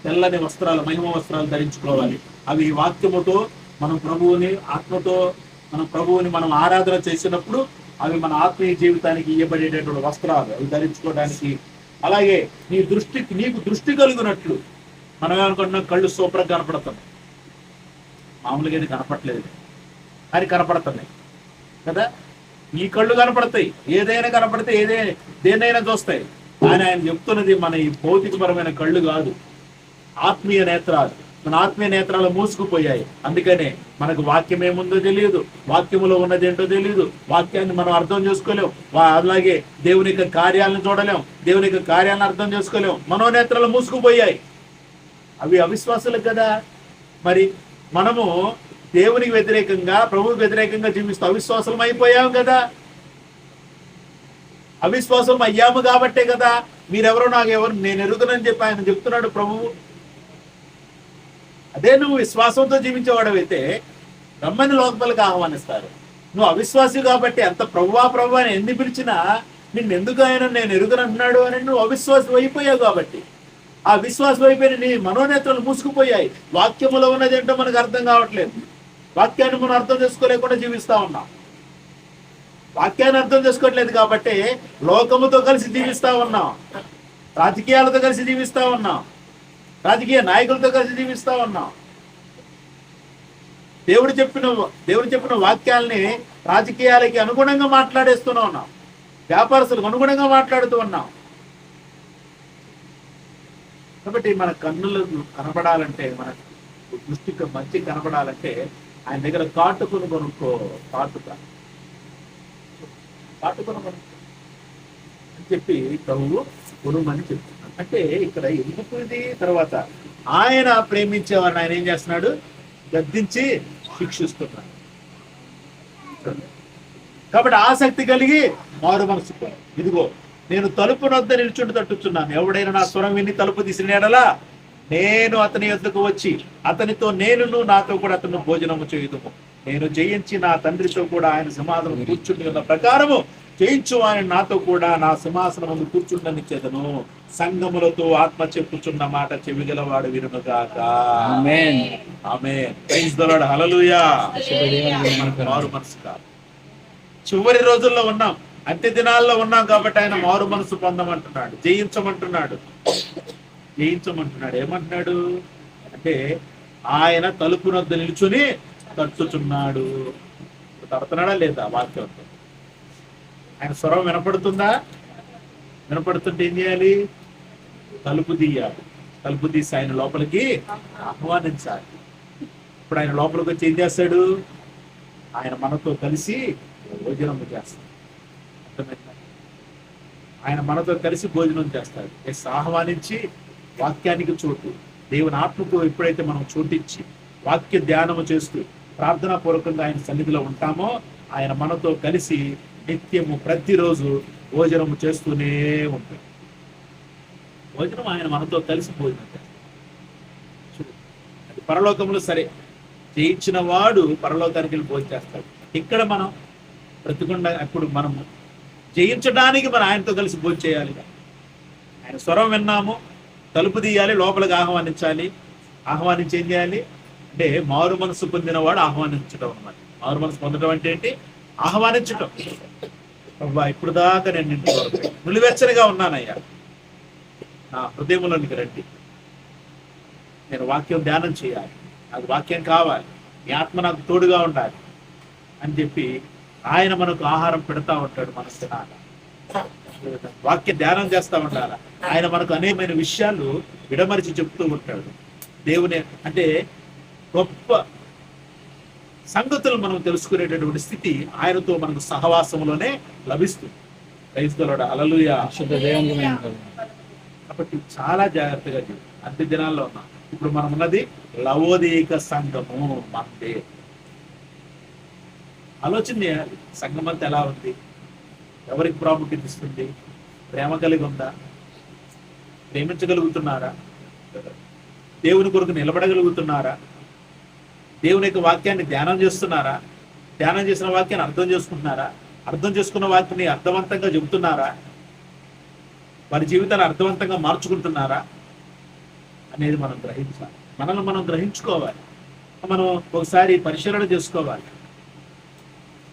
తెల్లని వస్త్రాలు, మహిమ వస్త్రాలు ధరించుకోవాలి. అవి వాక్యముతో మనం ప్రభువుని, ఆత్మతో మనం ప్రభువుని మనం ఆరాధన చేసినప్పుడు అవి మన ఆత్మీయ జీవితానికి ఇవ్వబడేటటువంటి వస్త్రాలు, అవి ధరించుకోవడానికి. అలాగే నీకు దృష్టి కలుగునట్లు, మనం ఏమనుకుంటున్నాం, కళ్ళు సూపర్గా కనపడుతున్నాయి, మామూలుగా కనపడలేదు కానీ కనపడుతున్నాయి కదా. ఈ కళ్ళు కనపడతాయి, ఏదైనా కనపడితే దేన్నైనా చూస్తాయి. కానీ ఆయన చెప్తున్నది మన ఈ భౌతికపరమైన కళ్ళు కాదు, ఆత్మీయ నేత్రాలు. మన ఆత్మీయ నేత్రాలు మూసుకుపోయాయి. అందుకనే మనకు వాక్యం ఏముందో తెలియదు, వాక్యములో ఉన్నది ఏంటో తెలియదు, వాక్యాన్ని మనం అర్థం చేసుకోలేం. అలాగే దేవుని యొక్క కార్యాలను చూడలేం, దేవుని యొక్క కార్యాలను అర్థం చేసుకోలేం. మనోనేత్రాలు మూసుకుపోయాయి, అవి అవిశ్వాసులకు కదా. మరి మనము దేవునికి వ్యతిరేకంగా, ప్రభువుకి వ్యతిరేకంగా జీవిస్తూ అవిశ్వాసం అయిపోయాము కదా. అవిశ్వాసం అయ్యాము కాబట్టే కదా మీరెవరో నేను ఎరుగునని చెప్పి ఆయన చెప్తున్నాడు ప్రభువు. అదే నువ్వు విశ్వాసంతో జీవించేవాడవైతే రమ్మని లోకపలికి ఆహ్వానిస్తారు. నువ్వు అవిశ్వాసి కాబట్టి ఎంత ప్రభువా అని ఎన్ని పిలిచినా నిన్ను ఎందుకు ఆయన నేను ఎరుగునంటున్నాడు అని నువ్వు అవిశ్వాసం అయిపోయావు. కాబట్టి ఆ విశ్వాసం అయిపోయిన నీ మనోనేత్రాలు మూసుకుపోయాయి. వాక్యములో ఉన్నది ఏంటో మనకు అర్థం కావట్లేదు. వాక్యాన్ని మనం అర్థం చేసుకోలేకుండా జీవిస్తా ఉన్నాం. వాక్యాన్ని అర్థం చేసుకోవట్లేదు కాబట్టి లోకముతో కలిసి జీవిస్తా ఉన్నాం, రాజకీయాలతో కలిసి జీవిస్తా ఉన్నాం, రాజకీయ నాయకులతో కలిసి జీవిస్తా ఉన్నాం. దేవుడు చెప్పిన వాక్యాలని రాజకీయాలకి అనుగుణంగా మాట్లాడేస్తూనే ఉన్నాం, వ్యాపారస్తులకు అనుగుణంగా మాట్లాడుతూ ఉన్నాం. కాబట్టి మన కన్నులకు కనబడాలంటే, మన దృష్టికి మంచి కనబడాలంటే ఆయన దగ్గర కాటుకుని కొనుక్కో. కాటుక అని చెప్పి ప్రభువు కొనుమని చెప్తున్నాడు. అంటే ఇక్కడ ఎందుకు ఇది, తర్వాత ఆయన ప్రేమించేవారిని ఆయన ఏం చేస్తున్నాడు, గద్దించి శిక్షిస్తున్నాడు. కాబట్టి ఆసక్తి కలిగి మారు మనసు, ఇదిగో నేను తలుపు నొద్ద నిల్చుండి తట్టుచున్నాను, ఎవడైనా నా స్వరం విని తలుపు తీసిన ఎడలా నేను అతని యొద్దకు వచ్చి అతనితో నేనును నాతో కూడా అతను భోజనము చేయుదుము. నేను జయించి నా తండ్రితో కూడా ఆయన సింహాసనం కూర్చుని ఉన్న ప్రకారము జయించు ఆయన నాతో కూడా నా సింహాసనం ముందు కూర్చుండనిచ్చేదను. సంగములతో ఆత్మ చెప్పుచున్న మాట చెవిగలవాడు వినుగాక. ఆమేన్ ఆమేన్. Praise the Lord. హల్లెలూయా. మారు మనసు కాదు, చివరి రోజుల్లో ఉన్నాం, అంత్య దినాల్లో ఉన్నాం కాబట్టి ఆయన మారు మనసు పొందమంటున్నాడు, జయించమంటున్నాడు. ఏమంటున్నాడు అంటే ఆయన తలుపునొద్ద నిల్చుని తట్టుచున్నాడు. తడుతున్నాడా లేదా వాక్యంతో? ఆయన స్వరం వినపడుతుందా? వినపడుతుంటే ఏం చేయాలి? తలుపు తీయాలి. తలుపు తీసి ఆయన లోపలికి ఆహ్వానించాలి. ఇప్పుడు ఆయన లోపలికి వచ్చి ఏం చేస్తాడు? ఆయన మనతో కలిసి భోజనం చేస్తాడు. అర్థమైందా? ఆయన మనతో కలిసి భోజనం చేస్తాడు. ఆహ్వానించి వాక్యానికి చోటు, దేవుని ఆత్మకు ఎప్పుడైతే మనం చోటిచ్చి వాక్య ధ్యానము చేస్తూ ప్రార్థనా పూర్వకంగా ఆయన సన్నిధిలో ఉంటామో, ఆయన మనతో కలిసి నిత్యము ప్రతిరోజు భోజనము చేస్తూనే ఉంటాడు. భోజనం ఆయన మనతో కలిసి భోజనం చేస్తాడు. అది పరలోకంలో సరే, జయించిన వాడు పరలోకానికి వెళ్ళి భోజనం చేస్తాడు. ఇక్కడ మనం బ్రతికుండా అప్పుడు మనము జయించడానికి మనం ఆయనతో కలిసి భోజనం చేయాలి. ఆయన స్వరం విన్నాము, తలుపు తీయాలి, లోపలికి ఆహ్వానించాలి. ఆహ్వానించి ఏం చేయాలి అంటే మారు మనసు పొందినవాడు ఆహ్వానించడం అన్నమాట. మారు మనసు పొందడం అంటే ఏంటి? ఆహ్వానించటం. అబ్బా ఇప్పుడు దాకా నేను నిలువెచ్చనిగా ఉన్నానయ్యా, నా హృదయంలోనికి రండి, నేను వాక్యం ధ్యానం చేయాలి, నాకు వాక్యం కావాలి, మీ ఆత్మ నాకు తోడుగా ఉండాలి అని చెప్పి ఆయన మనకు ఆహారం పెడతా ఉంటాడు. మన తినాలి, వాక్య ధ్యానం చేస్తూ ఉండాలి. ఆయన మనకు అనేకమైన విషయాలు విడమరిచి చెప్తూ ఉంటాడు. దేవుని అంటే గొప్ప సంగతులు మనం తెలుసుకునేటటువంటి స్థితి ఆయనతో మనకు సహవాసంలోనే లభిస్తుంది. క్రైస్తవుడు హల్లెలూయా. కాబట్టి చాలా జాగ్రత్తగా జీవితం. అన్ని దినాల్లో ఉన్నాం. ఇప్పుడు మనం ఉన్నది లవోదీక సంఘము. మనదే ఆలోచన చేయాలి. సంఘం అంతా ఎలా ఉంది? ఎవరికి ప్రాముఖ్యత ఇస్తుంది? ప్రేమ కలిగి ఉందా? ప్రేమించగలుగుతున్నారా? దేవుని కొరకు నిలబడగలుగుతున్నారా? దేవుని యొక్క వాక్యాన్ని ధ్యానం చేస్తున్నారా? ధ్యానం చేసిన వాక్యాన్ని అర్థం చేసుకుంటున్నారా? అర్థం చేసుకున్న వాక్యాన్ని అర్థవంతంగా చెబుతున్నారా? వారి జీవితాన్ని అర్థవంతంగా మార్చుకుంటున్నారా అనేది మనం గ్రహించాలి. మనల్ని మనం గ్రహించుకోవాలి. మనం ఒకసారి పరిశీలన చేసుకోవాలి.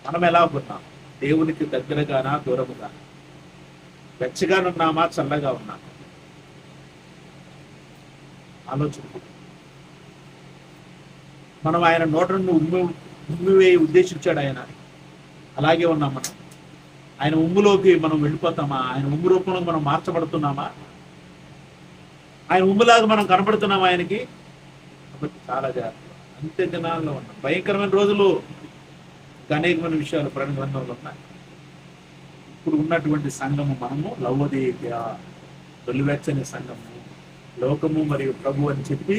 మనం ఎలా ఉన్నాం? దేవునికి దగ్గరగానా దూరముగా? వెచ్చగానున్నామా చల్లగా ఉన్నామా? ఆలోచన. మనం ఆయన నోటను ఉమ్మివేయి ఉద్దేశించాడు ఆయన. అలాగే ఉన్నాం మనం. ఆయన ఉమ్ములోకి మనం వెళ్ళిపోతామా? ఆయన ఉమ్ము రూపంలో మనం మార్చబడుతున్నామా? ఆయన ఉమ్ములాగా మనం కనపడుతున్నామా ఆయనకి? కాబట్టి చాలా జాగ్రత్త. అంత్య దినాల్లో ఉన్నాం. భయంకరమైన రోజులు, అనేకమైన విషయాలు ప్రణి గ్రంథంలో ఉన్నాయి. ఇప్పుడు ఉన్నటువంటి సంఘము మనము లవోదీయ, తొలివెచ్చని సంఘము, లోకము మరియు ప్రభు అని చెప్పి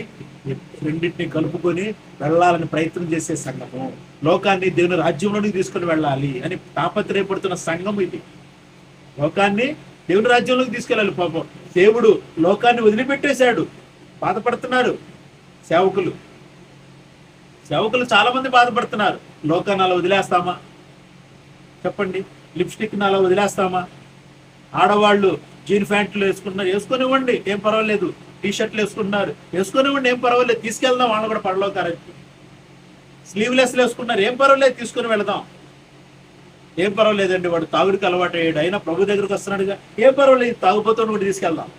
రెండింటిని కలుపుకొని వెళ్ళాలని ప్రయత్నం చేసే సంఘము, లోకాన్ని దేవుని రాజ్యంలోనికి తీసుకొని వెళ్ళాలి అని తాపత్రయపడుతున్న సంఘం ఇది. లోకాన్ని దేవుని రాజ్యంలోకి తీసుకెళ్ళాలి. పాపం దేవుడు లోకాన్ని వదిలిపెట్టేశాడు. బాధపడుతున్నారు సేవకులు. చాలా మంది బాధపడుతున్నారు. లోకాన్ని అలా వదిలేస్తామా? చెప్పండి. లిప్స్టిక్ అలా వదిలేస్తామా? ఆడవాళ్ళు జీన్ ప్యాంట్లు వేసుకుంటున్నారు, వేసుకొనివ్వండి, ఏం పర్వాలేదు. టీ షర్ట్లు వేసుకుంటున్నారు, వేసుకొనివ్వండి, ఏం పర్వాలేదు. తీసుకెళ్దాం వాళ్ళు కూడా పరలోకానికి. స్లీవ్లెస్లు వేసుకున్నారు, ఏం పర్వాలేదు, తీసుకుని వెళదాం. ఏం పర్వాలేదండి, వాడు తాగుడికి అలవాటు అయ్యాడు, అయినా ప్రభు దగ్గరకు వస్తున్నాడుగా, ఏం పర్వాలేదు, తాగుపోతాను కూడా తీసుకెళ్దాం,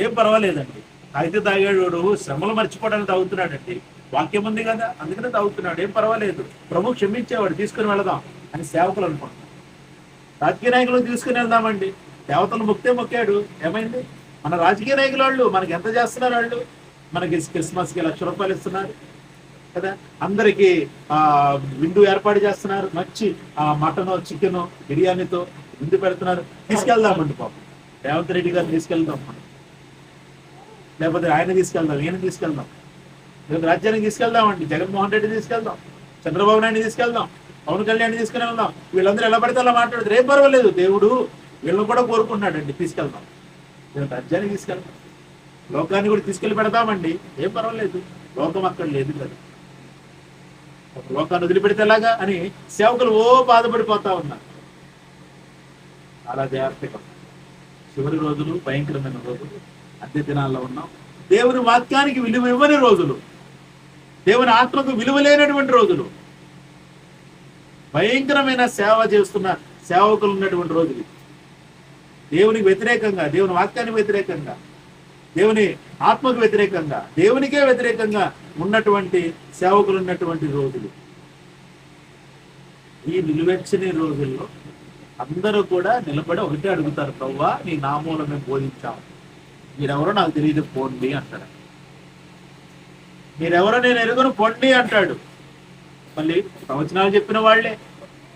ఏం పర్వాలేదండి. తాగితే తాగాడు, వాడు శ్రమలు మర్చిపోవడానికి తాగుతున్నాడండి, వాక్యం ఉంది కదా అందుకనే తాగుతున్నాడు, ఏం పర్వాలేదు, ప్రభు క్షమించేవాడు, తీసుకుని వెళదాం అని సేవకులు అనుకుంటున్నారు. రాజకీయ నాయకులు తీసుకుని వెళ్దామండి, దేవతలు మొక్కాడు, ఏమైంది? మన రాజకీయ నాయకుల వాళ్ళు మనకి ఎంత చేస్తున్నారు? వాళ్ళు మనకి క్రిస్మస్కి ₹1,00,000 ఇస్తున్నారు కదా, అందరికి విందు ఏర్పాటు చేస్తున్నారు, మంచి మటన్ చికెన్ బిర్యానీతో విందు పెడుతున్నారు. తీసుకెళ్దామండి పాపం, రేవంత్ రెడ్డి గారిని తీసుకెళ్దాం, లేకపోతే ఆయన తీసుకెళ్దాం, ఈయన తీసుకెళ్దాం, లేకపోతే రాజ్యానికి తీసుకెళ్దామండి, జగన్మోహన్ రెడ్డి తీసుకెళ్దాం, చంద్రబాబు నాయుడు తీసుకెళ్దాం, పవన్ కళ్యాణ్ తీసుకుని వెళ్దాం. వీళ్ళందరూ ఎలా పడితే అలా మాట్లాడుతారు, ఏం పర్వాలేదు, దేవుడు వీళ్ళని కూడా కోరుకున్నాడండి, తీసుకెళ్దాం. రాజ్యానికి తీసుకెళ్దాం, లోకాన్ని కూడా తీసుకెళ్లి పెడతామండి, ఏం పర్వాలేదు, లోకం అక్కడ లేదు కదా, లోకాన్ని వదిలిపెడితే ఎలాగా అని సేవకులు బాధపడిపోతా ఉన్నారు. అలా జాగ్రత్తగా చివరి రోజులు, భయంకరమైన రోజులు, అద్దె దినాల్లో ఉన్నాం. దేవుని వాక్యానికి విలువ ఇవ్వని రోజులు, దేవుని ఆత్మకు విలువ లేనటువంటి రోజులు, భయంకరమైన సేవ చేస్తున్న సేవకులు ఉన్నటువంటి రోజులు, దేవునికి వ్యతిరేకంగా, దేవుని వాక్యానికి వ్యతిరేకంగా దేవుని ఆత్మకు వ్యతిరేకంగా, దేవునికే వ్యతిరేకంగా ఉన్నటువంటి సేవకులు ఉన్నటువంటి రోజులు. ఈ నిలువెచ్చని రోజుల్లో అందరూ కూడా నిలబడి ఒకటే అడుగుతారు, ప్రభువా నీ నామములో మేము బోధించాము, మీరెవరో నాకు తెలియదు పోండి అంటాడు. మీరెవరో నేను ఎరుగను పొండి అంటాడు. మళ్ళీ ప్రవచనాలు చెప్పిన వాళ్ళే,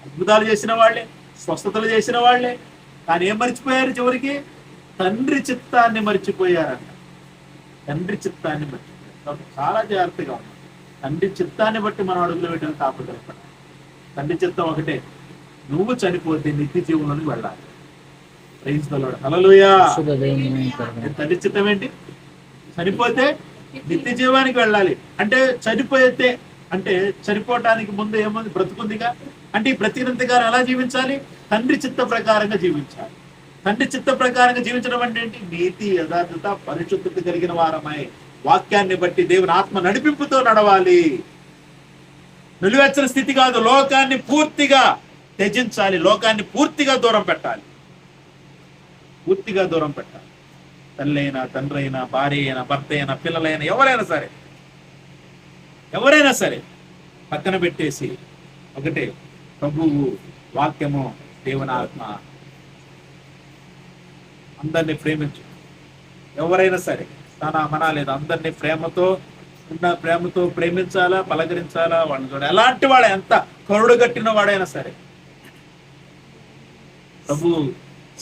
అద్భుతాలు చేసిన వాళ్ళే, స్వస్థతలు చేసిన వాళ్ళే, కానీ ఏం మర్చిపోయారు చివరికి? తండ్రి చిత్తాన్ని మర్చిపోయారంట. తండ్రి చిత్తాన్ని మర్చిపోయారు. చాలా జాగ్రత్తగా ఉంది. తండ్రి చిత్తాన్ని బట్టి మనం అడుగులు వేయడానికి తాపత్రయపడాలి. తండ్రి చిత్తం ఒకటే, నువ్వు చనిపోతే నిత్య జీవంలోకి వెళ్ళాలి. ప్రైజ్ ది లార్డ్, హల్లెలూయా. తండ్రి చిత్తం ఏంటి? చనిపోతే నిత్య జీవానికి వెళ్ళాలి. అంటే చనిపోతే అంటే చనిపోవటానికి ముందు ఏముంది? బ్రతుకుందిగా. అంటే ఈ బ్రతికినంతగా ఎలా జీవించాలి? తండ్రి చిత్త ప్రకారంగా జీవించాలి. తండ్రి చిత్త ప్రకారంగా జీవించడం అంటే ఏంటి? నీతి, యథార్థత, పరిశుద్ధత కలిగిన వారమై వాక్యాన్ని బట్టి దేవుని ఆత్మ నడిపింపుతో నడవాలి. నిలువెచ్చని స్థితి కాదు, లోకాన్ని పూర్తిగా త్యజించాలి. లోకాన్ని పూర్తిగా దూరం పెట్టాలి. పూర్తిగా దూరం పెట్టాలి. తల్లి అయినా, తండ్రి అయినా, భార్య అయినా, భర్త అయినా, పిల్లలైనా, ఎవరైనా సరే పక్కన పెట్టేసి ఒకటే, ప్రభువు, వాక్యము, దేవుని ఆత్మ, అందరినీ ప్రేమించు. ఎవరైనా సరే తన మన లేదు, అందరినీ ప్రేమతో ప్రేమించాలా, పలకరించాలా. వాళ్ళని చూడ ఎలాంటి వాడే, ఎంత కరుడు కట్టిన వాడైనా సరే, ప్రభు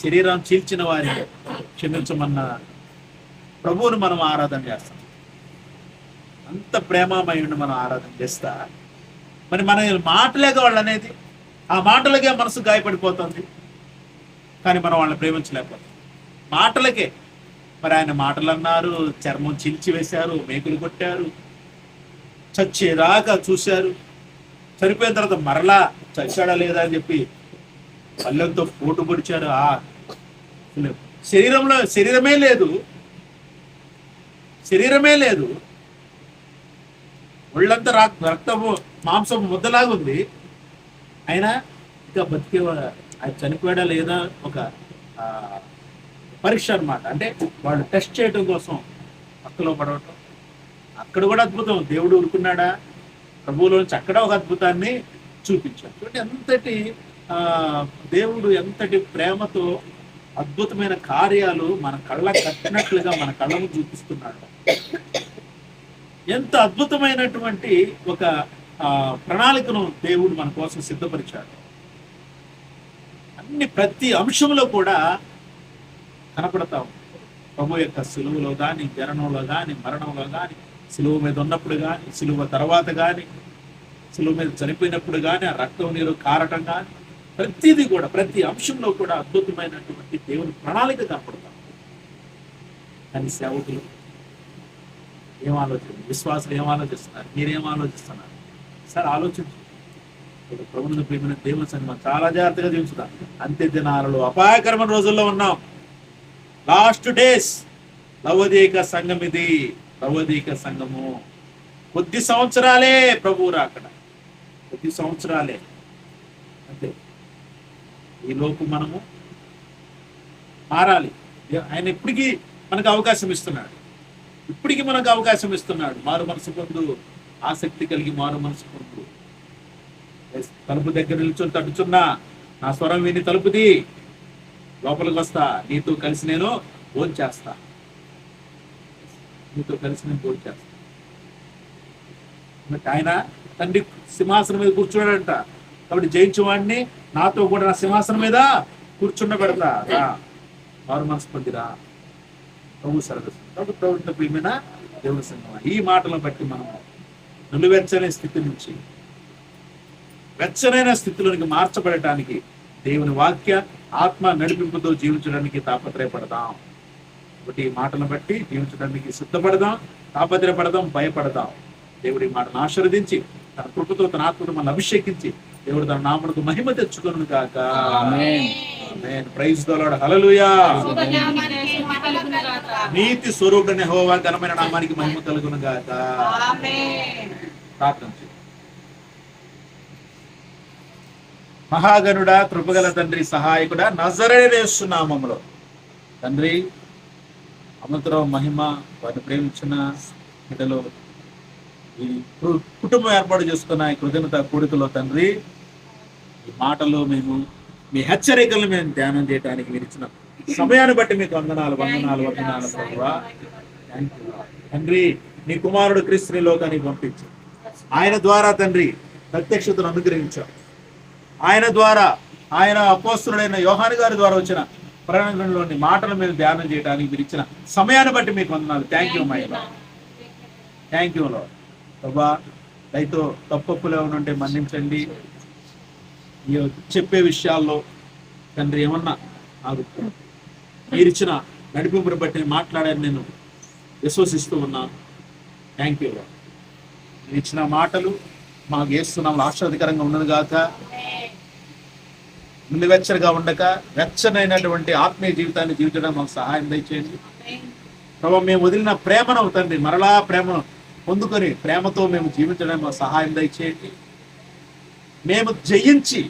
శరీరం చీల్చిన వారిని క్షమించమన్న ప్రభువును మనం ఆరాధన చేస్తాం. అంత ప్రేమమయుడిని మనం ఆరాధన చేస్తా, మరి మన మాటలేక వాళ్ళు అనేది, ఆ మాటలకే మనసు గాయపడిపోతుంది. కానీ మనం వాళ్ళని ప్రేమించలేకపోతాం. మాటలకే. మరి ఆయన మాటలు అన్నారు, చర్మం చీల్చి వేశారు, మేకులు కొట్టారు, చచ్చేదాకా చూశారు. చనిపోయిన తర్వాత మరలా చచ్చాడా లేదా అని చెప్పి పల్లెలతో పోటు పొడిచారు. శరీరమే లేదు, ఒళ్ళంతా రక్తము మాంసం ముద్దలాగుంది. అయినా ఇంకా బతికేవాడు. ఆయన చనిపోయాడా లేదా ఒక పరీక్ష అన్నమాట. అంటే వాళ్ళు టెస్ట్ చేయడం కోసం పక్కలో పడవటం. అక్కడ కూడా అద్భుతం. దేవుడు ఊరుకున్నాడా? ప్రభువులోంచి అక్కడ ఒక అద్భుతాన్ని చూపించాడు. చూడండి ఎంతటి దేవుడు ఎంతటి ప్రేమతో అద్భుతమైన కార్యాలు మన కళ్ళ కట్టినట్లుగా మన కళ్ళను చూపిస్తున్నాడు. ఎంత అద్భుతమైనటువంటి ఒక ప్రణాళికను దేవుడు మన కోసం సిద్ధపరిచాడు. ప్రతి అంశంలో కూడా కనపడతాం. ప్రభు యొక్క సిలువలో కానీ, జననంలో కానీ, మరణంలో కానీ, సిలువ మీద ఉన్నప్పుడు కానీ, సిలువ తర్వాత కానీ, సిలువ మీద చనిపోయినప్పుడు కానీ, ఆ రక్తం నీరు కారటం కానీ, ప్రతిదీ కూడా, ప్రతి అంశంలో కూడా అద్భుతమైనటువంటి దేవుని ప్రణాళిక కనపడతాం. కానీ సేవకులు ఏం ఆలోచన, విశ్వాసులు ఏం ఆలోచిస్తున్నారు? మీరేం ఆలోచిస్తున్నారు? సార్ ఆలోచించు. ప్రభువును ప్రేమిన దేవుని సన్నిధిలో చాలా జాగ్రత్తగా జీవించుదాం. అంత్య దినాలలో అపాయకరమైన రోజుల్లో ఉన్నాం. Last days. లవోదిక సంఘం ఇది. లవోదిక సంఘము కొద్ది సంవత్సరాలే ప్రభువు రాకడ. కొద్ది సంవత్సరాలే అంతే. ఈలోపు మనము మారాలి. ఆయన ఇప్పటికీ మనకు అవకాశం ఇస్తున్నాడు. మారు మనసు పొందు, ఆసక్తి కలిగి మారు మనసు పొందు. తలుపు దగ్గర నిల్చొని తట్టుచున్నా, నా స్వరం విని తలుపుది, లోపలికి వస్తా, నీతో కలిసి నేను భోంచేస్తా. ఆయన తండ్రి సింహాసనం మీద కూర్చున్నాడంట. కాబట్టి జయించేవాడిని నాతో కూడా నా సింహాసనం మీద కూర్చుండబెడతా. మారు మనసు పొందిరా, ప్రభు సరదసు. కాబట్టి ప్రభుత్వ ప్రియమైన దేవుని సంఘం, ఈ మాటలను బట్టి మనం నిలువెచ్చని స్థితి నుంచి వెచ్చనైన స్థితిలోనికి మార్చబడటానికి దేవుని వాక్య ఆత్మ నడిపింపుతో జీవించడానికి తాపత్రయపడదాం. కాబట్టి ఈ మాటలను బట్టి జీవించడానికి సిద్ధపడదాం, తాపత్రయపడదాం, భయపడదాం. దేవుడి మాటను ఆశీర్వదించి తన కృపతో తన ఆత్మను మనం అభిషేకించి దేవుడు తన నామమునకు మహిమ తెచ్చుకొనును గాక. ఆమేన్. ప్రైజ్ ది లార్డ్, హల్లెలూయా. నీతి స్వరూపుడైన యెహోవా ఘనమైన నామానికి మహిమ కలుగును గాక. ఆమేన్. ప్రార్థన చేద్దాం. మహాగణుడా, కృపగల తండ్రి, సహాయకుడా, నజరేయుని యేసు నామములో తండ్రి, అనంతరం మహిమ వారిని ప్రేమించిన బిడ్డలు ఈ కుటుంబం ఏర్పాటు చేసుకున్న ఈ కృతజ్ఞత కూడికలో తండ్రి ఈ మాటలు మేము మీ హెచ్చరికలు మేము ధ్యానం చేయడానికి మీరు ఇచ్చిన సమయాన్ని బట్టి మీకు వందనాలు ప్రభువా. థ్యాంక్ యూ తండ్రి. నీ కుమారుడు క్రీస్తుని లోకానికి పంపించు. ఆయన ద్వారా తండ్రి ప్రత్యక్షతను అనుగ్రహించాం. ఆయన ద్వారా ఆయన అపోస్తుడైన యోహాను గారి ద్వారా వచ్చిన ప్రణంలోని మాటలు మేము ధ్యానం చేయడానికి మీరు ఇచ్చిన సమయాన్ని బట్టి మీకు వందనాలు. Thank you my lord. Thank you lord. ప్రభా దయతో తప్పులు ఏమనుంటే మన్నించండి. చెప్పే విషయాల్లో తండ్రి ఏమన్నా నాకు మీరిచ్చిన నడిపింపుని బట్టి మాట్లాడాను, నేను విశ్వసిస్తూ ఉన్నాను. Thank you lord. మీరు ఇచ్చిన మాటలు మాకు వేస్తున్నాం ఆశ్చర్యకరంగా ఉన్నది కాక, నిలువెచ్చగా ఉండక వెచ్చనైనటువంటి ఆత్మీయ జీవితాన్ని జీవించడం మాకు సహాయం దయచేయండి ప్రభావ. మేము వదిలిన ప్రేమను తండ్రి మరలా ప్రేమను పొందుకొని ప్రేమతో మేము జీవించడం మాకు సహాయం దయచేయండి. మేము జయించి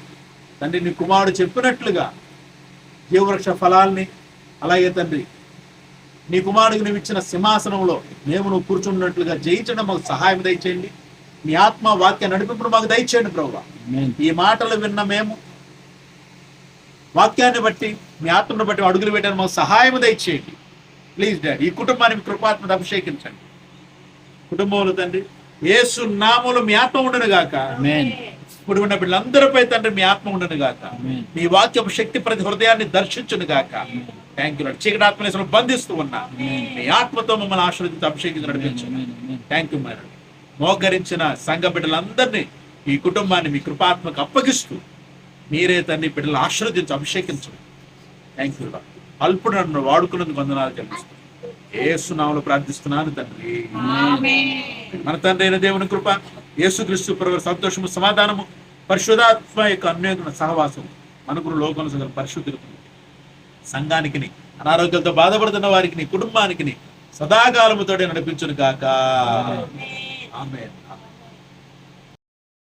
తండ్రి నీ కుమారుడు చెప్పినట్లుగా జీవవృక్ష ఫలాల్ని, అలాగే తండ్రి నీ కుమారుడికి నువ్వు ఇచ్చిన సింహాసనంలో మేము నువ్వు కూర్చున్నట్లుగా జయించడం మాకు సహాయం దయచేయండి. నీ ఆత్మ వాక్య నడిపింపును మాకు దయచేయండి ప్రభువా. ఈ మాటలు విన్న మేము వాక్యాన్ని బట్టి మీ ఆత్మను బట్టి అడుగులు పెట్టడానికి మాకు సహాయం దయచేయండి ప్లీజ్ డాడీ. ఈ కుటుంబాన్ని కృపాత్మను అభిషేకించండి. కుటుంబంలో తండ్రి యేసు నామములో మీ ఆత్మ ఉండను గాక. ఇప్పుడు ఉన్న బిడ్డలందరిపై తండ్రి మీ ఆత్మ ఉండను గాక. మీ వాక్యపు శక్తి ప్రతి హృదయాన్ని దర్శించును గాక. Thank you. చీకటి ఆత్మను బంధిస్తూ ఉన్నా మీ ఆత్మతో మమ్మల్ని ఆశీర్వదించి అభిషేకించి నడిపించండి. Thank you madam. మోకరించిన సంఘ బిడ్డలందరినీ ఈ కుటుంబాన్ని మీ కృపాత్మకు అప్పగిస్తూ మీరే తండ్రి బిడ్డలు ఆశీర్వదించి అభిషేకించండి. Thank you. అల్పుడు నన్ను వాడుకున్నందుకు వందనాలు చెల్లిస్తాను. యేసు నామములో ప్రార్థిస్తున్నాను తండ్రి. మన తండ్రి అయిన దేవుని కృప, యేసుక్రీస్తు ప్రభువు సంతోషము, సమాధానము, పరిశుద్ధాత్మ యొక్క అన్యోన్య సహవాసం మనకు లోకంలో సగల పరిశుద్ధులకు, సంఘానికి, అనారోగ్యాలతో బాధపడుతున్న వారికి, కుటుంబానికి సదాకాలముతోటే నడిపించును గాక. ఆమేన్.